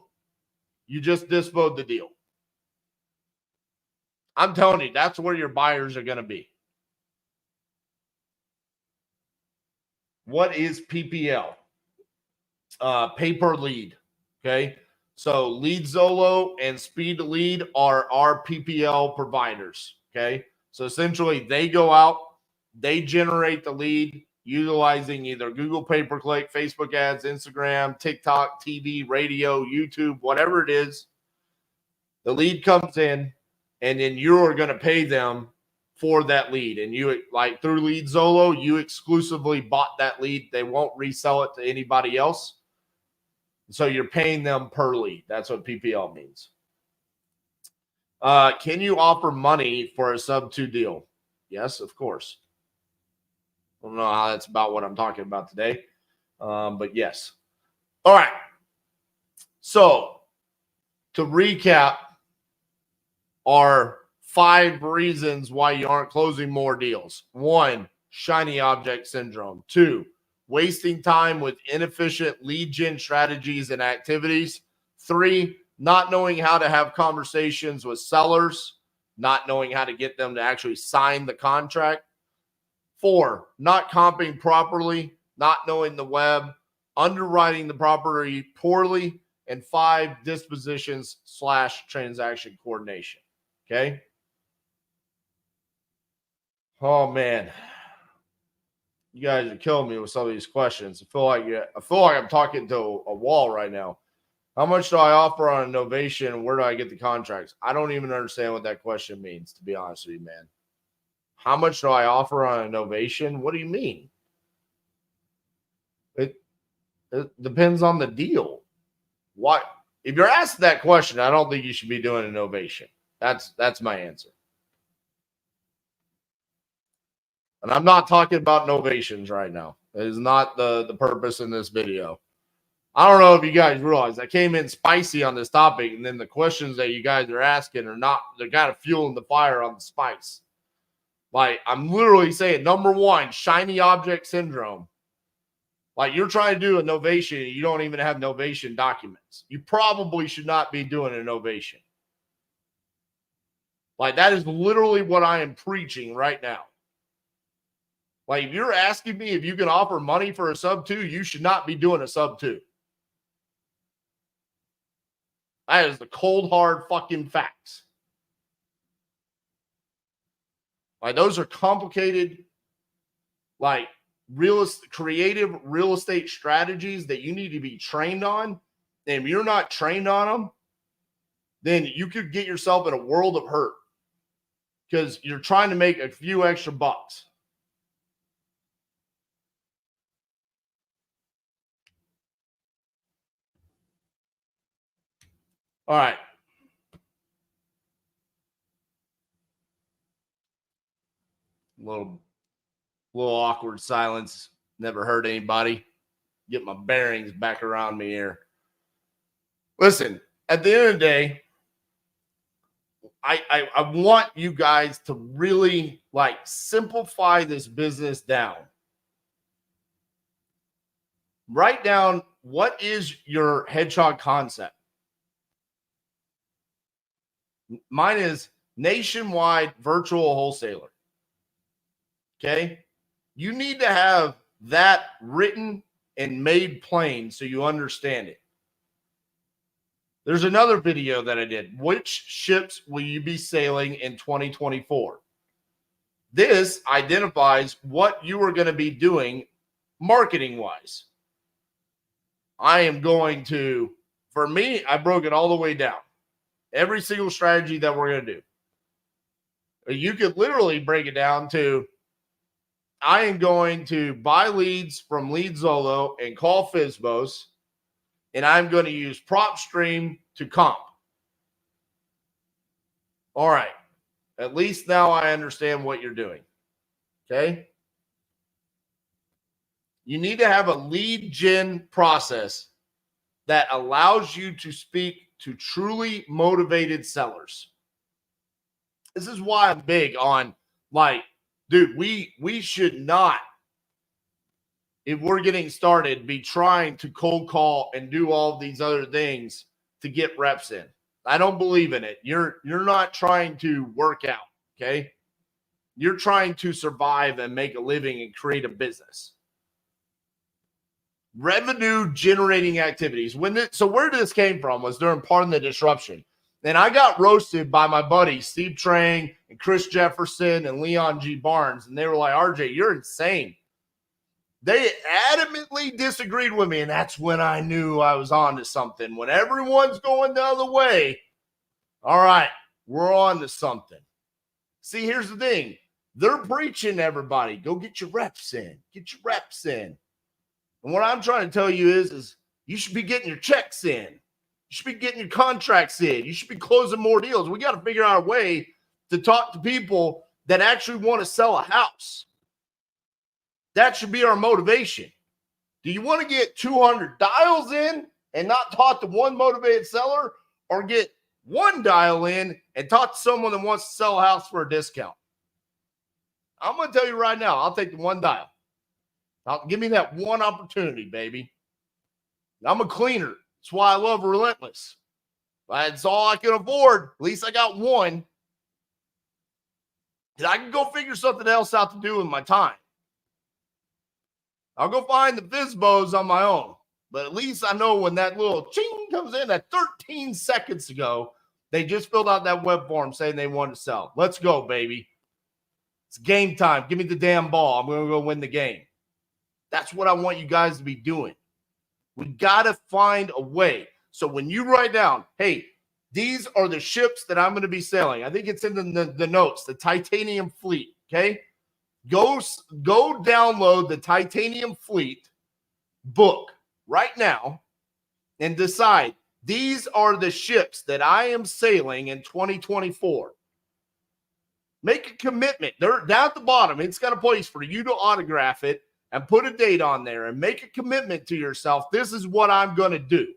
You just dispoed the deal. I'm telling you, that's where your buyers are going to be. What is PPL? Pay per lead. Okay. So Lead Zolo and Speed to Lead are our PPL providers. Okay. So essentially they go out, they generate the lead utilizing either Google pay-per-click, Facebook ads, Instagram, TikTok, TV, radio, YouTube, whatever it is. The lead comes in and then you're going to pay them for that lead. And you, like through Lead Zolo, you exclusively bought that lead. They won't resell it to anybody else. So you're paying them per lead. That's what PPL means. Can you offer money for a sub-2 deal? Yes, of course. I don't know how that's about what I'm talking about today, but yes. All right. So to recap, are 5 reasons why you aren't closing more deals. 1, shiny object syndrome. 2, wasting time with inefficient lead gen strategies and activities. 3, not knowing how to have conversations with sellers, not knowing how to get them to actually sign the contract. 4, not comping properly, not knowing the web, underwriting the property poorly. And 5, dispositions / transaction coordination. Okay. Oh man, you guys are killing me with some of these questions. I feel like I'm talking to a wall right now. How much do I offer on innovation? Where do I get the contracts? I don't even understand what that question means, to be honest with you, man. How much do I offer on innovation? What do you mean? It depends on the deal. What if you're asked that question? I don't think you should be doing innovation. That's my answer. And I'm not talking about novations right now. It is not the purpose in this video. I don't know if you guys realize I came in spicy on this topic, and then the questions that you guys are asking are not, they're kind of fueling the fire on the spice. Like, I'm literally saying, number 1, shiny object syndrome. Like, you're trying to do a novation, and you don't even have novation documents. You probably should not be doing a novation. Like, that is literally what I am preaching right now. Like, if you're asking me if you can offer money for a sub-2, you should not be doing a sub-2. That is the cold, hard fucking facts. Like, those are complicated, like, creative real estate strategies that you need to be trained on. And if you're not trained on them, then you could get yourself in a world of hurt because you're trying to make a few extra bucks. All right. Little awkward silence. Never hurt anybody. Get my bearings back around me here. Listen, at the end of the day, I want you guys to really like simplify this business down. Write down, what is your hedgehog concept? Mine is nationwide virtual wholesaler. Okay. You need to have that written and made plain so you understand it. There's another video that I did. Which ships will you be sailing in 2024? This identifies what you are going to be doing marketing wise. I am going to, for me, I broke it all the way down. Every single strategy that we're going to do. You could literally break it down to, I am going to buy leads from LeadZolo and call FSBOs, and I'm going to use PropStream to comp. All right. At least now I understand what you're doing. Okay. You need to have a lead gen process that allows you to speak to truly motivated sellers. This is why I'm big on, like, dude, we should not, if we're getting started, be trying to cold call and do all these other things to get reps in. I don't believe in it. You're not trying to work out, okay? You're trying to survive and make a living and create a business. Revenue generating activities. So where this came from was during part of the disruption. And I got roasted by my buddies, Steve Trang and Chris Jefferson and Leon G. Barnes. And they were like, RJ, you're insane. They adamantly disagreed with me. And that's when I knew I was on to something. When everyone's going the other way, all right, we're on to something. See, here's the thing. They're preaching to everybody, go get your reps in. Get your reps in. And what I'm trying to tell you is you should be getting your checks in. You should be getting your contracts in. You should be closing more deals. We got to figure out a way to talk to people that actually want to sell a house. That should be our motivation. Do you want to get 200 dials in and not talk to one motivated seller, or get one dial in and talk to someone that wants to sell a house for a discount? I'm going to tell you right now, I'll take the one dial. Give me that one opportunity, baby. I'm a cleaner. That's why I love Relentless. That's all I can afford. At least I got one. And I can go figure something else out to do with my time. I'll go find the FSBOs on my own. But at least I know when that little ching comes in, that 13 seconds ago, they just filled out that web form saying they wanted to sell. Let's go, baby. It's game time. Give me the damn ball. I'm going to go win the game. That's what I want you guys to be doing. We got to find a way. So when you write down, hey, these are the ships that I'm going to be sailing. I think it's in the notes, the Titanium Fleet, okay? Go download the Titanium Fleet book right now and decide these are the ships that I am sailing in 2024. Make a commitment. They're down at the bottom. It's got a place for you to autograph it and put a date on there and make a commitment to yourself. This is what I'm going to do.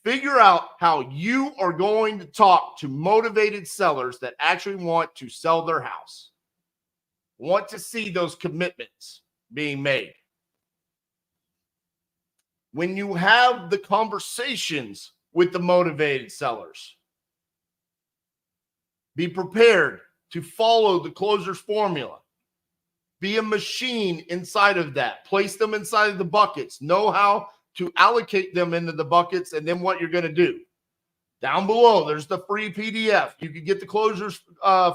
Figure out how you are going to talk to motivated sellers that actually want to sell their house. Want to see those commitments being made. When you have the conversations with the motivated sellers, be prepared to follow the closer's formula. Be a machine inside of that. Place them inside of the buckets. Know how to allocate them into the buckets, and then what you're going to do. Down below, there's the free PDF. You can get the closer's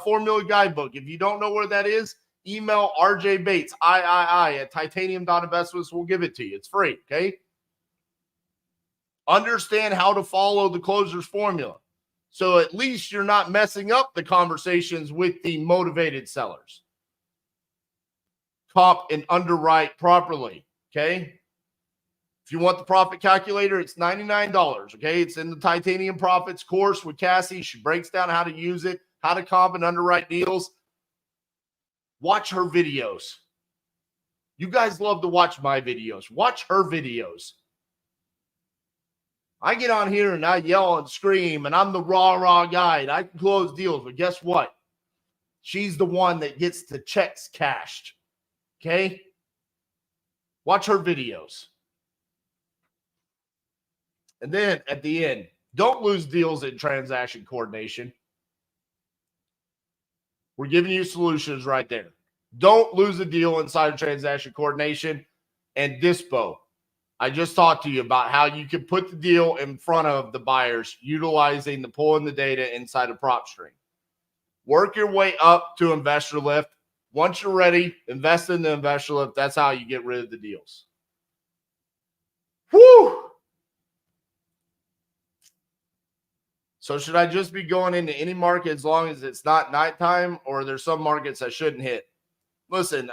formula guidebook. If you don't know where that is, email RJ Bates, III at titanium.investments. We'll give it to you. It's free, okay? Understand how to follow the closer's formula. So at least you're not messing up the conversations with the motivated sellers. Comp and underwrite properly, okay? If you want the profit calculator, it's $99, okay? It's in the Titanium Profits course with Cassie. She breaks down how to use it, how to comp and underwrite deals. Watch her videos. You guys love to watch my videos. Watch her videos. I get on here and I yell and scream, and I'm the rah guy, and I can close deals. But guess what? She's the one that gets the checks cashed, okay? Watch her videos. And then at the end, Don't lose deals in transaction coordination. We're giving you solutions right there. Don't lose a deal inside of transaction coordination. And Dispo, I just talked to you about how you can put the deal in front of the buyers utilizing the pulling the data inside of PropStream. Work your way up to investor lift. Once you're ready, invest in the investor lift. That's how you get rid of the deals. Whew! So should I just be going into any market as long as it's not nighttime, or there's some markets I shouldn't hit? Listen,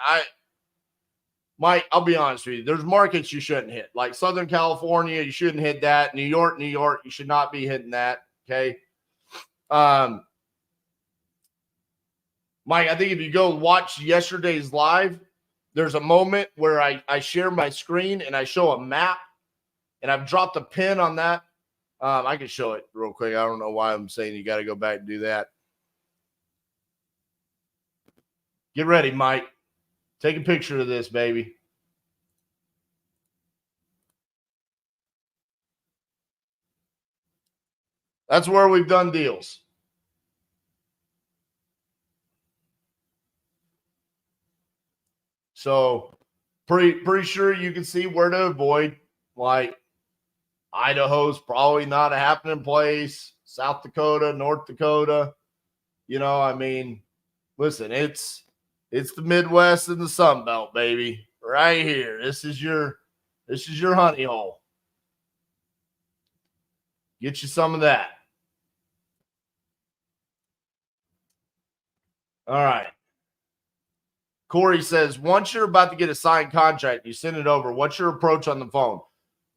Mike, I'll be honest with you. There's markets you shouldn't hit. Like Southern California, you shouldn't hit that. New York, you should not be hitting that. Okay. Mike, I think if you go watch yesterday's live, there's a moment where I share my screen and I show a map, and I've dropped a pin on that. I can show it real quick. I don't know why I'm saying you got to go back and do that. Get ready, Mike. Take a picture of this, baby. That's where we've done deals. So pretty sure you can see where to avoid. Like Idaho's probably not a happening place. South Dakota, North Dakota. You know, I mean, listen, it's the Midwest and the Sun Belt, baby. Right here. This is your honey hole. Get you some of that. All right. Corey says, once you're about to get a signed contract, you send it over. What's your approach on the phone?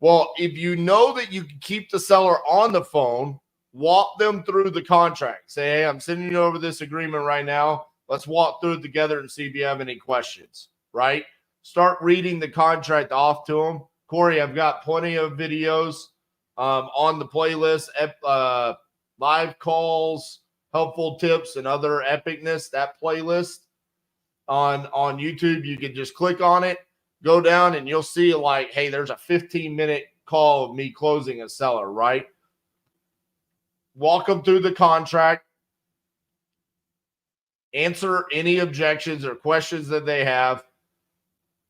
Well, if you know that you can keep the seller on the phone, walk them through the contract. Say, hey, I'm sending you over this agreement right now. Let's walk through it together and see if you have any questions, right? Start reading the contract off to them. Corey, I've got plenty of videos on the playlist, live calls, helpful tips, and other epicness, that playlist on YouTube. You can just click on it, go down, and you'll see like, hey, there's a 15-minute call of me closing a seller, right? Walk them through the contract, answer any objections or questions that they have.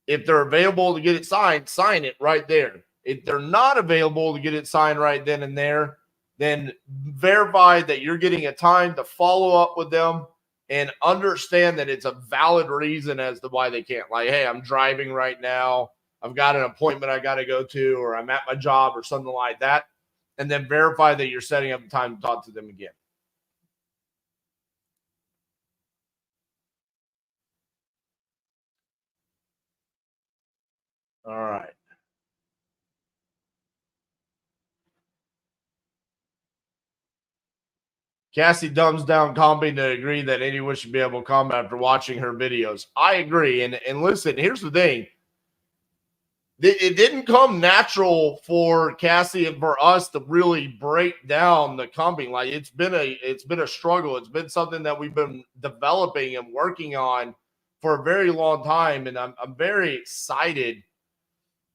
If they're available to get it signed, sign it right there. If they're not available to get it signed right then and there, then verify that you're getting a time to follow up with them and understand that it's a valid reason as to why they can't. Like, hey, I'm driving right now. I've got an appointment I got to go to, or I'm at my job or something like that. And then verify that you're setting up the time to talk to them again. All right. Cassie dumbs down comping to agree that anyone should be able to comp after watching her videos. I agree. And listen, here's the thing. It didn't come natural for Cassie and for us to really break down the comping. Like it's been a struggle. It's been something that we've been developing and working on for a very long time. And I'm very excited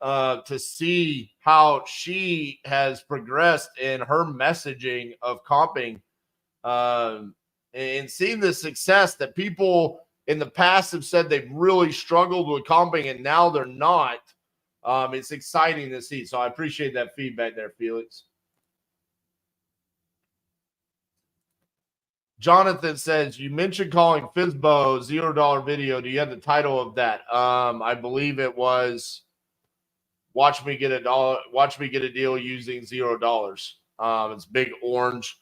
to see how she has progressed in her messaging of comping. And seeing the success that people in the past have said they've really struggled with comping and now they're not. It's exciting to see. So I appreciate that feedback there, Felix. Jonathan says, you mentioned calling Fizbo $0 video. Do you have the title of that? I believe it was Watch Me Get a Deal using $0. It's big orange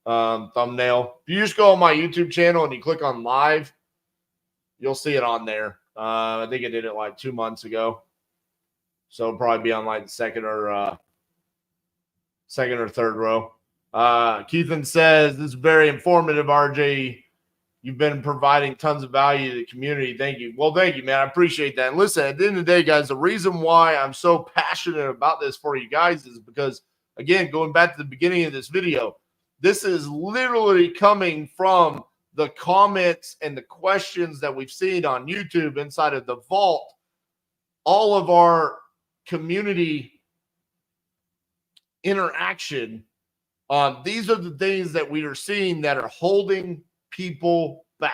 thumbnail. If you just go on my YouTube channel and you click on live, you'll see it on there. I think I did it like 2 months ago. So it'll probably be on like the second or third row. Keithan says, this is very informative, RJ. You've been providing tons of value to the community. Thank you. Well, thank you, man. I appreciate that. And listen, at the end of the day, guys, the reason why I'm so passionate about this for you guys is because, again, going back to the beginning of this video, this is literally coming from the comments and the questions that we've seen on YouTube inside of the vault. All of our community interaction These are the things that we are seeing that are holding people back,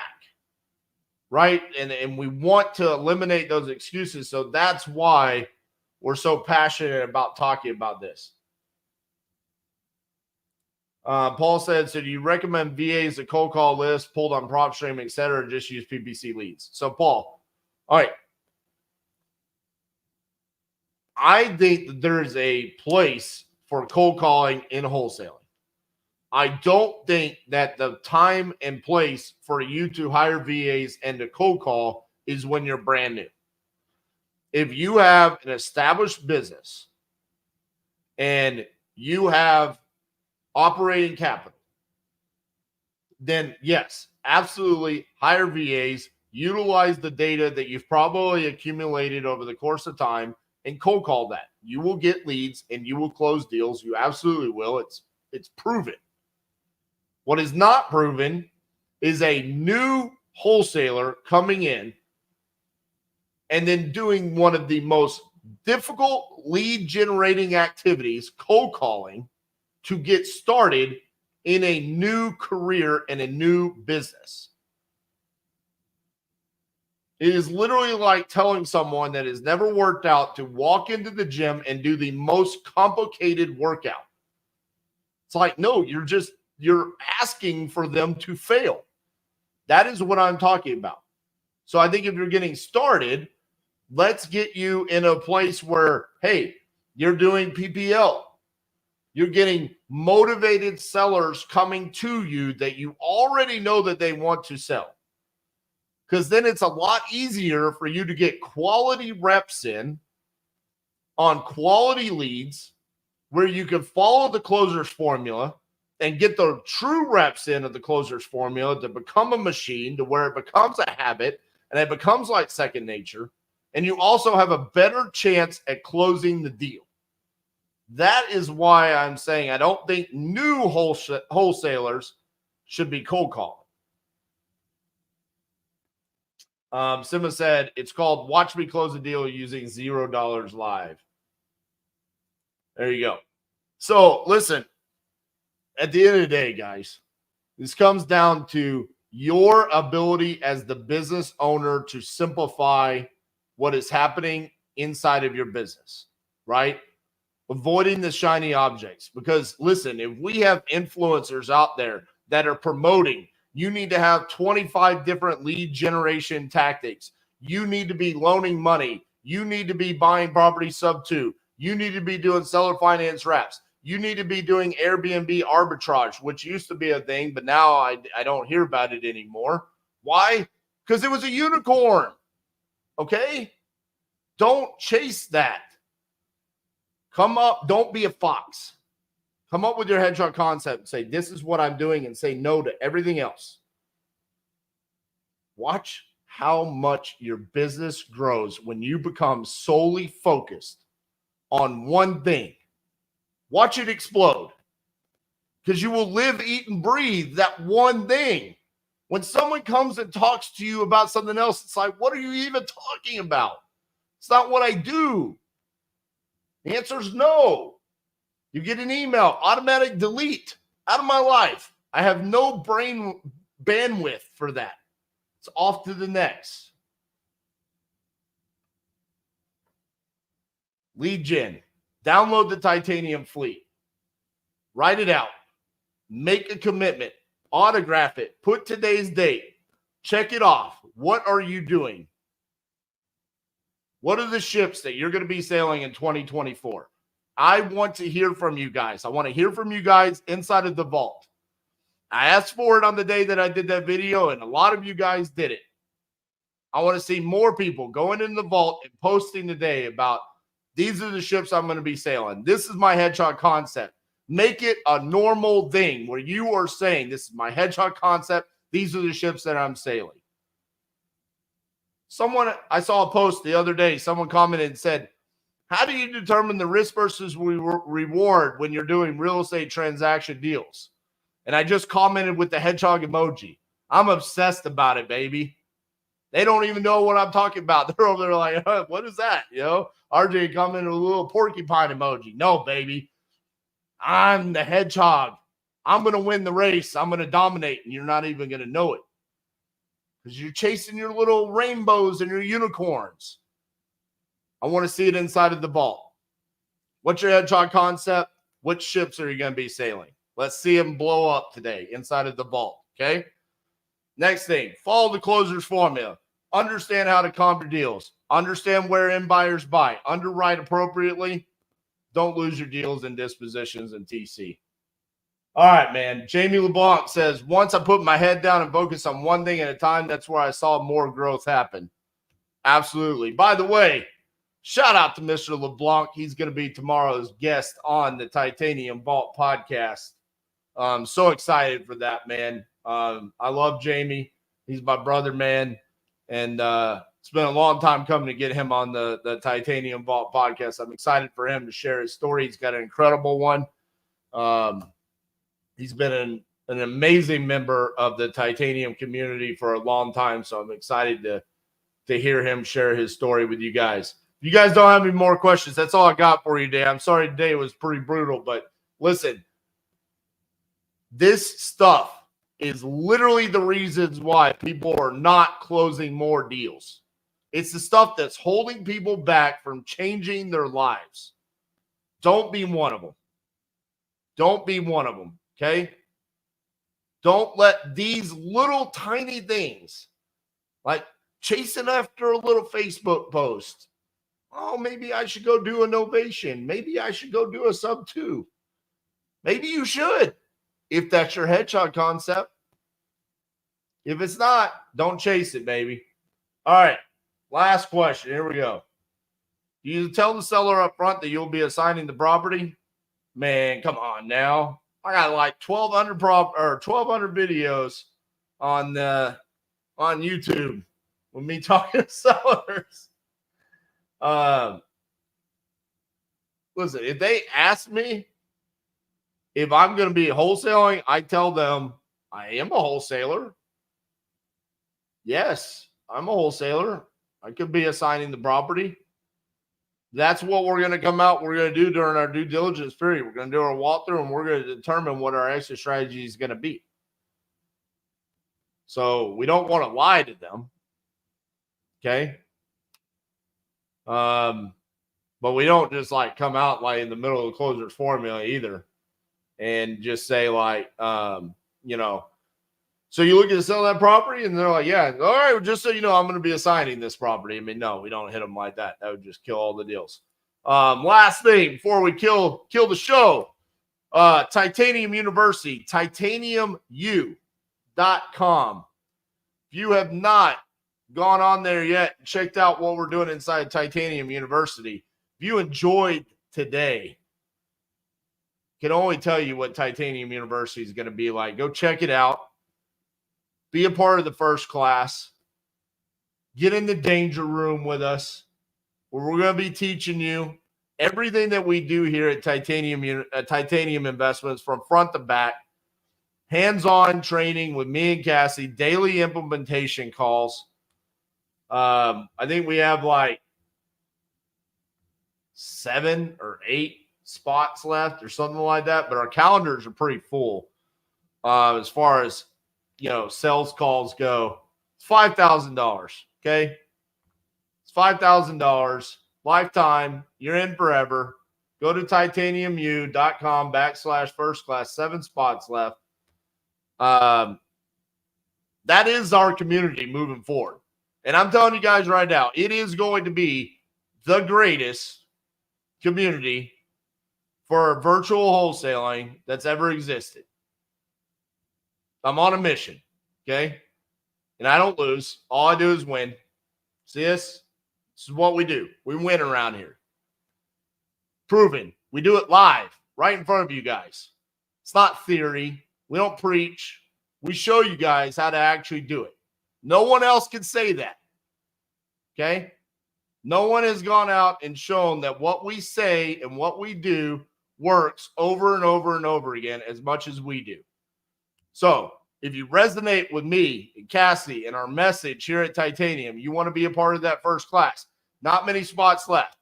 right? And we want to eliminate those excuses. So that's why we're so passionate about talking about this. Paul said, so do you recommend VAs a cold call list, pulled on PropStream, et cetera, or just use PPC leads? So, Paul, all right. I think that there is a place for cold calling in wholesaling. I don't think that the time and place for you to hire VAs and to cold call is when you're brand new. If you have an established business and you have operating capital, then yes, absolutely hire VAs, utilize the data that you've probably accumulated over the course of time and cold call that. You will get leads and you will close deals. You absolutely will. It's proven. What is not proven is a new wholesaler coming in and then doing one of the most difficult lead generating activities, cold calling, to get started in a new career and a new business. It is literally like telling someone that has never worked out to walk into the gym and do the most complicated workout. It's like, no, you're asking for them to fail. That is what I'm talking about. So I think if you're getting started, let's get you in a place where, hey, you're doing PPL. You're getting motivated sellers coming to you that you already know that they want to sell. Because then it's a lot easier for you to get quality reps in on quality leads where you can follow the closer's formula and get the true reps in of the closer's formula to become a machine, to where it becomes a habit and it becomes like second nature. And you also have a better chance at closing the deal. That is why I'm saying I don't think new wholesalers should be cold calling. Sima said, it's called Watch Me Close a Deal using $0 live. There you go. So listen, at the end of the day, guys, this comes down to your ability as the business owner to simplify what is happening inside of your business, right? Avoiding the shiny objects. Because listen, if we have influencers out there that are promoting, you need to have 25 different lead generation tactics. You need to be loaning money. You need to be buying property sub 2. You need to be doing seller finance wraps. You need to be doing Airbnb arbitrage, which used to be a thing, but now I don't hear about it anymore. Why? Because it was a unicorn. Okay? Don't chase that. Come up. Don't be a fox. Come up with your hedgehog concept and say, this is what I'm doing, and say no to everything else. Watch how much your business grows when you become solely focused on one thing. Watch it explode, because you will live, eat, and breathe that one thing. When someone comes and talks to you about something else, it's like, what are you even talking about? It's not what I do. The answer is no. You get an email, automatic delete, out of my life. I have no brain bandwidth for that. It's off to the next. Lead gen. Download the Titanium Fleet. Write it out. Make a commitment. Autograph it. Put today's date. Check it off. What are you doing? What are the ships that you're going to be sailing in 2024? I want to hear from you guys. I want to hear from you guys inside of the vault. I asked for it on the day that I did that video, and a lot of you guys did it. I want to see more people going in the vault and posting today about, these are the ships I'm going to be sailing. This is my hedgehog concept. Make it a normal thing where you are saying, this is my hedgehog concept. These are the ships that I'm sailing. I saw a post the other day. Someone commented and said, how do you determine the risk versus reward when you're doing real estate transaction deals? And I just commented with the hedgehog emoji. I'm obsessed about it, baby. They don't even know what I'm talking about. They're over there like, what is that? You know, RJ commented with a little porcupine emoji. No, baby. I'm the hedgehog. I'm going to win the race. I'm going to dominate, and you're not even going to know it because you're chasing your little rainbows and your unicorns. I want to see it inside of the vault. What's your hedgehog concept? Which ships are you going to be sailing? Let's see them blow up today inside of the vault, okay? Next thing, follow the closer's formula. Understand how to comp your deals. Understand where end buyers buy. Underwrite appropriately. Don't lose your deals and dispositions and TC. All right, man. Jamie LeBlanc says, once I put my head down and focus on one thing at a time, that's where I saw more growth happen. Absolutely. By the way, shout out to Mr. LeBlanc. He's going to be tomorrow's guest on the Titanium Vault podcast. I'm so excited for that, man. I love Jamie. He's my brother, man. And it's been a long time coming to get him on the Titanium Vault podcast. I'm excited for him to share his story. He's got an incredible one. He's been an amazing member of the Titanium community for a long time. So I'm excited to hear him share his story with you guys. If you guys don't have any more questions, that's all I got for you today. I'm sorry today was pretty brutal, but listen, this stuff is literally the reasons why people are not closing more deals. It's the stuff that's holding people back from changing their lives. Don't be one of them. Don't be one of them, okay? Don't let these little tiny things, like chasing after a little Facebook post. Oh, maybe I should go do a novation. Maybe I should go do a sub 2. Maybe you should, if that's your hedgehog concept. If it's not, don't chase it, baby. All right, last question. Here we go. Do you tell the seller up front that you'll be assigning the property? Man, come on now. I got like 1,200 videos on YouTube with me talking to sellers. Listen, if they ask me if I'm going to be wholesaling, I tell them I am a wholesaler. Yes, I'm a wholesaler. I could be assigning the property. That's what we're going to come out. We're going to do during our due diligence period. We're going to do our walkthrough, and we're going to determine what our exit strategy is going to be. So we don't want to lie to them. Okay. But we don't just like come out like in the middle of the closer's formula either and just say like, so you look at sell that property and they're like, yeah, all right, well, just so you know, I'm going to be assigning this property. I mean, no, we don't hit them like that. That would just kill all the deals. Last thing before we kill the show, Titanium University, titaniumu.com. If you have not gone on there yet and checked out what we're doing inside Titanium University, if you enjoyed today, can only tell you what Titanium University is going to be like. Go check it out. Be a part of the first class. Get in the danger room with us, where we're going to be teaching you everything that we do here at Titanium Investments from front to back. Hands-on training with me and Cassie, daily implementation calls. I think we have like 7 or 8 spots left or something like that, but our calendars are pretty full as far as sales calls go. It's $5,000. Okay. It's $5,000 lifetime. You're in forever. Go to titaniumu.com/first class, 7 spots left. That is our community moving forward. And I'm telling you guys right now, it is going to be the greatest community for virtual wholesaling that's ever existed. I'm on a mission, okay? And I don't lose. All I do is win. See this? This is what we do. We win around here. Proven. We do it live, right in front of you guys. It's not theory. We don't preach. We show you guys how to actually do it. No one else can say that, okay? No one has gone out and shown that what we say and what we do works over and over and over again as much as we do. So if you resonate with me and Cassie and our message here at Titanium, you want to be a part of that first class. Not many spots left.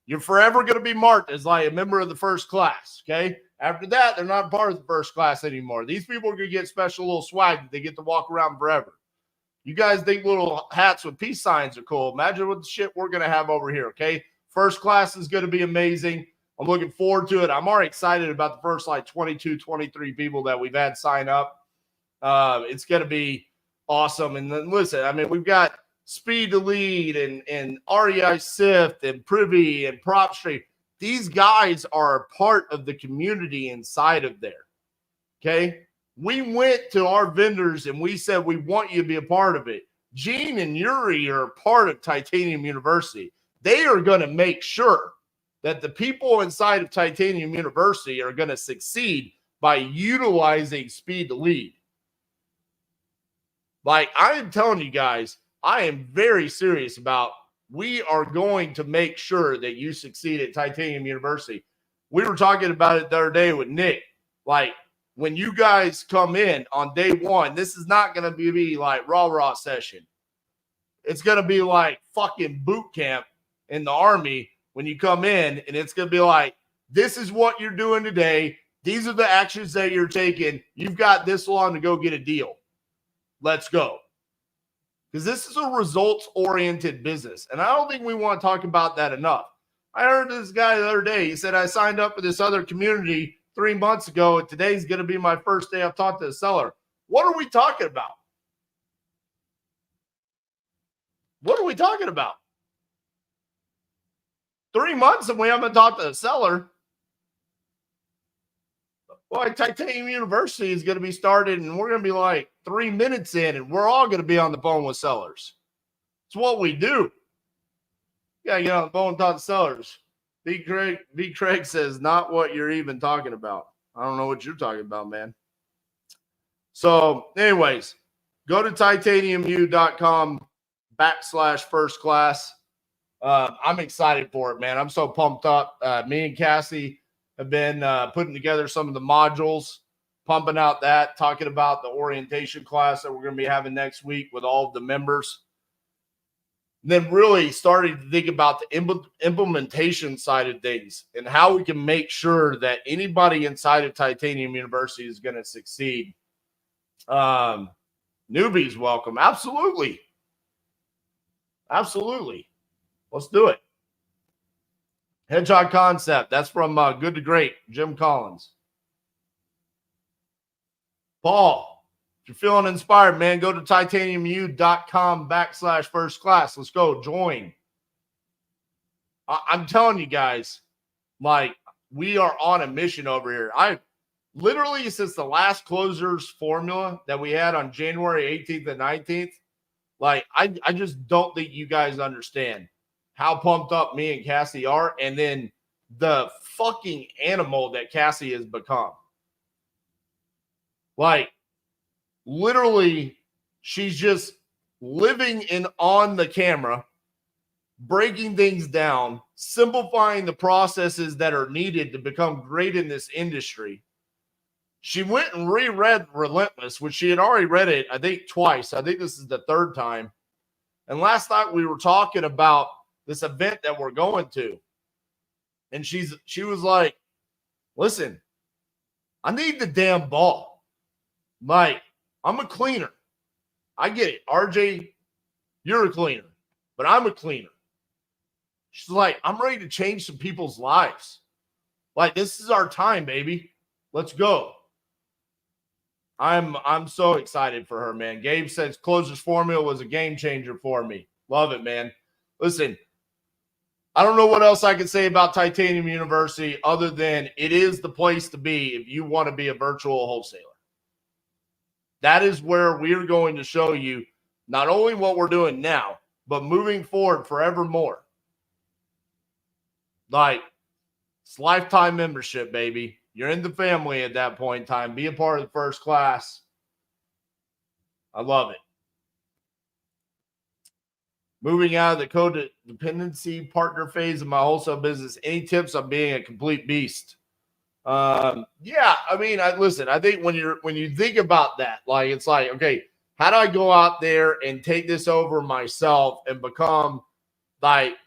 You're forever going to be marked as like a member of the first class, okay? After that, they're not part of the first class anymore. These people are going to get special little swag that they get to walk around forever. You guys think little hats with peace signs are cool. Imagine what the shit we're going to have over here, okay? First class is going to be amazing. I'm looking forward to it. I'm already excited about the first 22, 23 people that we've had sign up. It's going to be awesome. And then listen, I mean, we've got Speed to Lead and REI Sift and Privy and PropStream. These guys are a part of the community inside of there, okay? We went to our vendors and we said, we want you to be a part of it. Gene and Yuri are a part of Titanium University. They are going to make sure that the people inside of Titanium University are going to succeed by utilizing Speed to Lead. Like, I am telling you guys, I am very serious about we are going to make sure that you succeed at Titanium University. We were talking about it the other day with Nick. Like, when you guys come in on day one, this is not going to be like rah-rah session. It's going to be like fucking boot camp in the Army when you come in, and it's going to be like, this is what you're doing today. These are the actions that you're taking. You've got this long to go get a deal. Let's go. Because this is a results-oriented business, and I don't think we want to talk about that enough. I heard this guy the other day. He said, I signed up for this other community 3 months ago, and today's going to be my first day I've talked to a seller. What are we talking about? What are we talking about? 3 months and we haven't talked to a seller. Well, Titanium University is going to be started, and we're going to be like 3 minutes in, and we're all going to be on the phone with sellers. It's what we do. Yeah, get on the phone and talk to sellers. B. Craig says, not what you're even talking about. I don't know what you're talking about, man. So, anyways, go to titaniumu.com/first class. I'm excited for it, man. I'm so pumped up. Me and Cassie have been putting together some of the modules, pumping out that, talking about the orientation class that we're going to be having next week with all of the members. And then really starting to think about the implementation side of things and how we can make sure that anybody inside of Titanium University is going to succeed. Newbies welcome. Absolutely. Absolutely. Let's do it. Hedgehog Concept. That's from Good to Great, Jim Collins. Paul, if you're feeling inspired, man, go to titaniumu.com/first class. Let's go. Join. I'm telling you guys, like, we are on a mission over here. I literally, since the last closers formula that we had on January 18th and 19th, like, I just don't think you guys understand how pumped up me and Cassie are, and then the fucking animal that Cassie has become. Like, literally, she's just living on the camera, breaking things down, simplifying the processes that are needed to become great in this industry. She went and reread Relentless, which she had already read it, I think, twice. I think this is the third time. And last night we were talking about this event that we're going to. And she was like, listen, I need the damn ball. Like, I'm a cleaner. I get it. RJ, you're a cleaner, but I'm a cleaner. She's like, I'm ready to change some people's lives. Like, this is our time, baby. Let's go. I'm so excited for her, man. Gabe says Closers Formula was a game changer for me. Love it, man. Listen, I don't know what else I can say about Titanium University other than it is the place to be if you want to be a virtual wholesaler. That is where we are going to show you not only what we're doing now, but moving forward forevermore. Like, it's lifetime membership, baby. You're in the family at that point in time. Be a part of the first class. I love it. Moving out of the codependency partner phase of my wholesale business. Any tips on being a complete beast? Yeah, I mean, listen, I think when you think about that, like, it's like, okay, how do I go out there and take this over myself and become like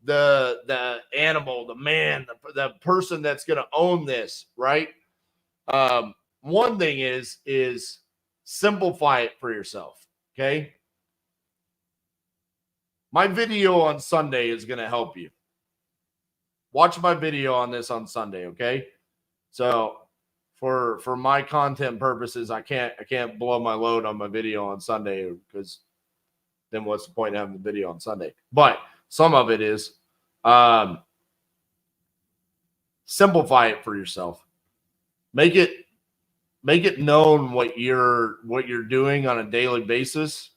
the animal, the man, the person that's going to own this, right? One thing is simplify it for yourself. Okay. My video on Sunday is going to help you. Watch my video on this on Sunday. Okay. So for my content purposes, I can't blow my load on my video on Sunday, because then what's the point of having the video on Sunday? But some of it is simplify it for yourself. Make it known what you're doing on a daily basis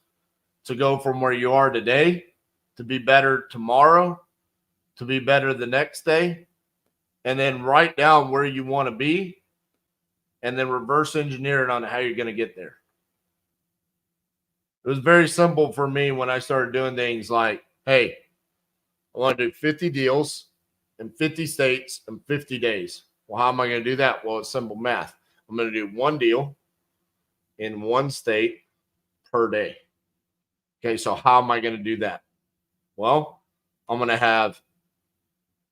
to go from where you are today to be better tomorrow, to be better the next day, and then write down where you want to be, and then reverse engineer it on how you're going to get there. It was very simple for me when I started doing things like, hey, I want to do 50 deals in 50 states in 50 days. Well, how am I going to do that? Well, it's simple math. I'm going to do one deal in one state per day. Okay, so how am I going to do that? Well, I'm going to have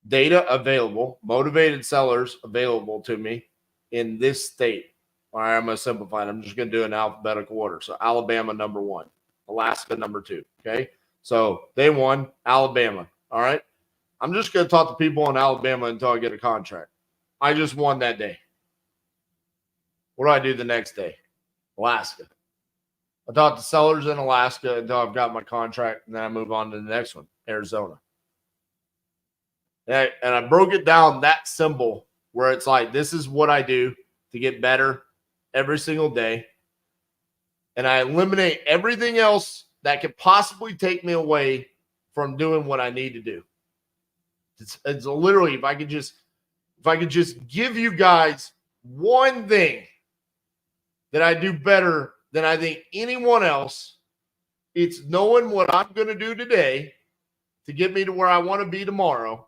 data available, motivated sellers available to me in this state. All right, I'm going to simplify it. I'm just going to do an alphabetical order. So Alabama, number 1, Alaska, number 2. Okay, so day 1, Alabama. All right, I'm just going to talk to people in Alabama until I get a contract. I just won that day. What do I do the next day? Alaska. I talk to sellers in Alaska until I've got my contract, and then I move on to the next one, Arizona. And I broke it down that simple, where it's like, this is what I do to get better every single day. And I eliminate everything else that could possibly take me away from doing what I need to do. It's literally, if I could just give you guys one thing that I do better than I think anyone else, it's knowing what I'm going to do today to get me to where I want to be tomorrow,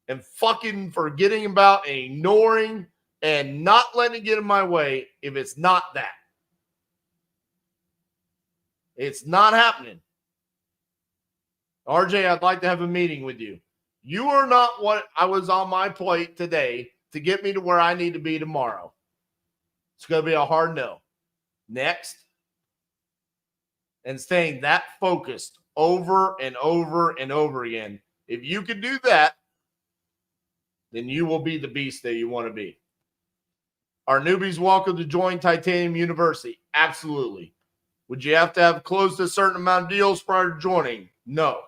and fucking forgetting about and ignoring and not letting it get in my way if it's not that. It's not happening. RJ, I'd like to have a meeting with you. You are not what I was on my plate today to get me to where I need to be tomorrow. It's going to be a hard no. Next. And staying that focused over and over and over again. If you can do that, then you will be the beast that you want to be. Are newbies welcome to join Titanium University? Absolutely. Would you have to have closed a certain amount of deals prior to joining? No.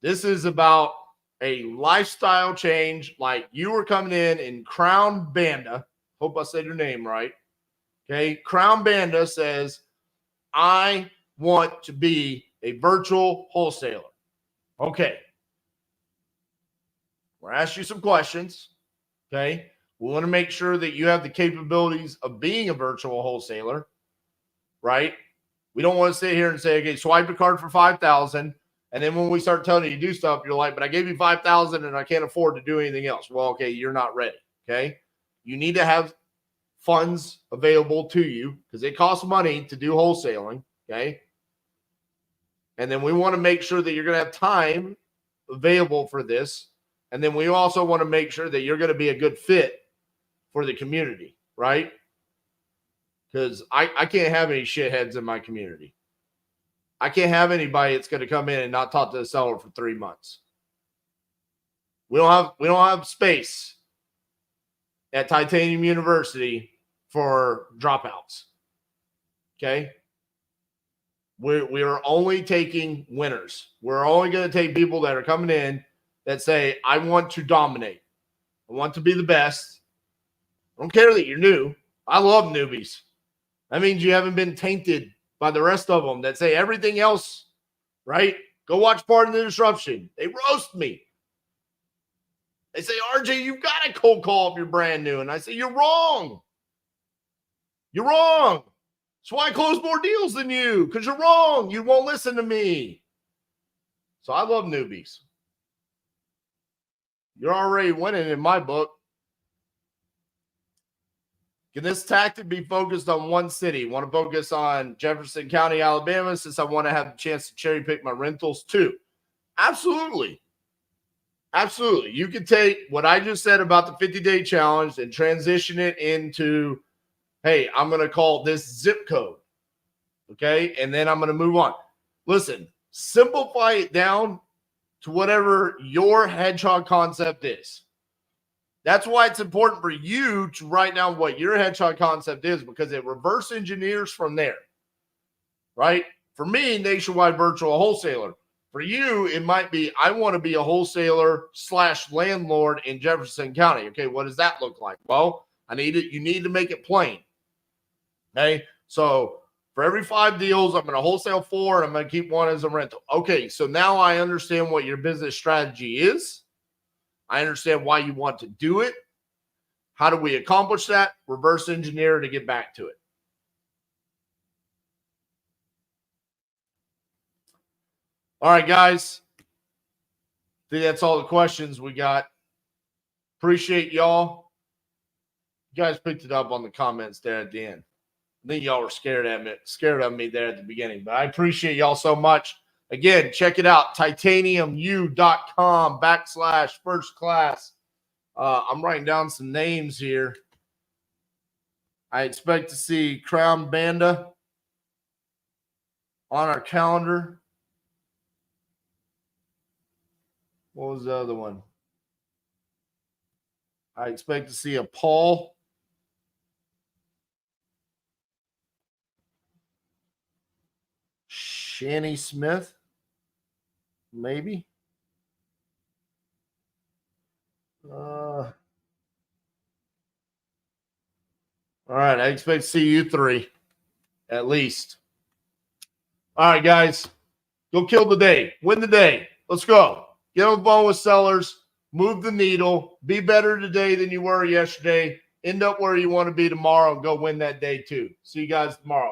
This is about a lifestyle change, like you were coming in Crown Banda. Hope I said your name right. Okay. Crown Banda says, I want to be a virtual wholesaler. Okay. We'll ask you some questions. Okay. We want to make sure that you have the capabilities of being a virtual wholesaler, right? We don't want to sit here and say, okay, swipe a card for $5,000. And then when we start telling you to do stuff, you're like, but I gave you $5,000 and I can't afford to do anything else. Well, okay, you're not ready. Okay. You need to have funds available to you because it costs money to do wholesaling. Okay. And then we want to make sure that you're going to have time available for this. And then we also want to make sure that you're going to be a good fit for the community, right? Because I can't have any shitheads in my community. I can't have anybody that's going to come in and not talk to the seller for 3 months. We don't have space at Titanium University for dropouts. Okay? We are only taking winners. We're only going to take people that are coming in that say, I want to dominate. I want to be the best. I don't care that you're new. I love newbies. That means you haven't been tainted by the rest of them that say everything else, right? Go watch Part of the Disruption. They roast me. They say, RJ, you've got to cold call if you're brand new. And I say, you're wrong. You're wrong. That's why I close more deals than you, because you're wrong. You won't listen to me. So I love newbies. You're already winning in my book. Can this tactic be focused on one city? Want to focus on Jefferson County, Alabama, since I want to have the chance to cherry pick my rentals too? Absolutely. Absolutely. You can take what I just said about the 50-day challenge and transition it into, hey, I'm going to call this zip code. Okay. And then I'm going to move on. Listen, simplify it down to whatever your hedgehog concept is. That's why it's important for you to write down what your hedgehog concept is, because it reverse engineers from there, right? For me, nationwide virtual wholesaler. For you, it might be, I want to be a wholesaler / landlord in Jefferson County. Okay, what does that look like? Well, you need to make it plain. Okay, so for every 5 deals, I'm going to wholesale 4, and I'm going to keep 1 as a rental. Okay, so now I understand what your business strategy is. I understand why you want to do it. How do we accomplish that? Reverse engineer to get back to it. All right, guys. I think that's all the questions we got. Appreciate y'all. You guys picked it up on the comments there at the end. I think y'all were scared of me there at the beginning, but I appreciate y'all so much. Again, check it out, titaniumu.com/first class. I'm writing down some names here. I expect to see Crown Banda on our calendar. What was the other one? I expect to see a Paul. Shanny Smith. Maybe. All right, I expect to see you 3 at least. All right, guys, go kill the day, win the day. Let's go. Get on the phone with sellers, move the needle, be better today than you were yesterday, end up where you want to be tomorrow, and go win that day too. See you guys tomorrow.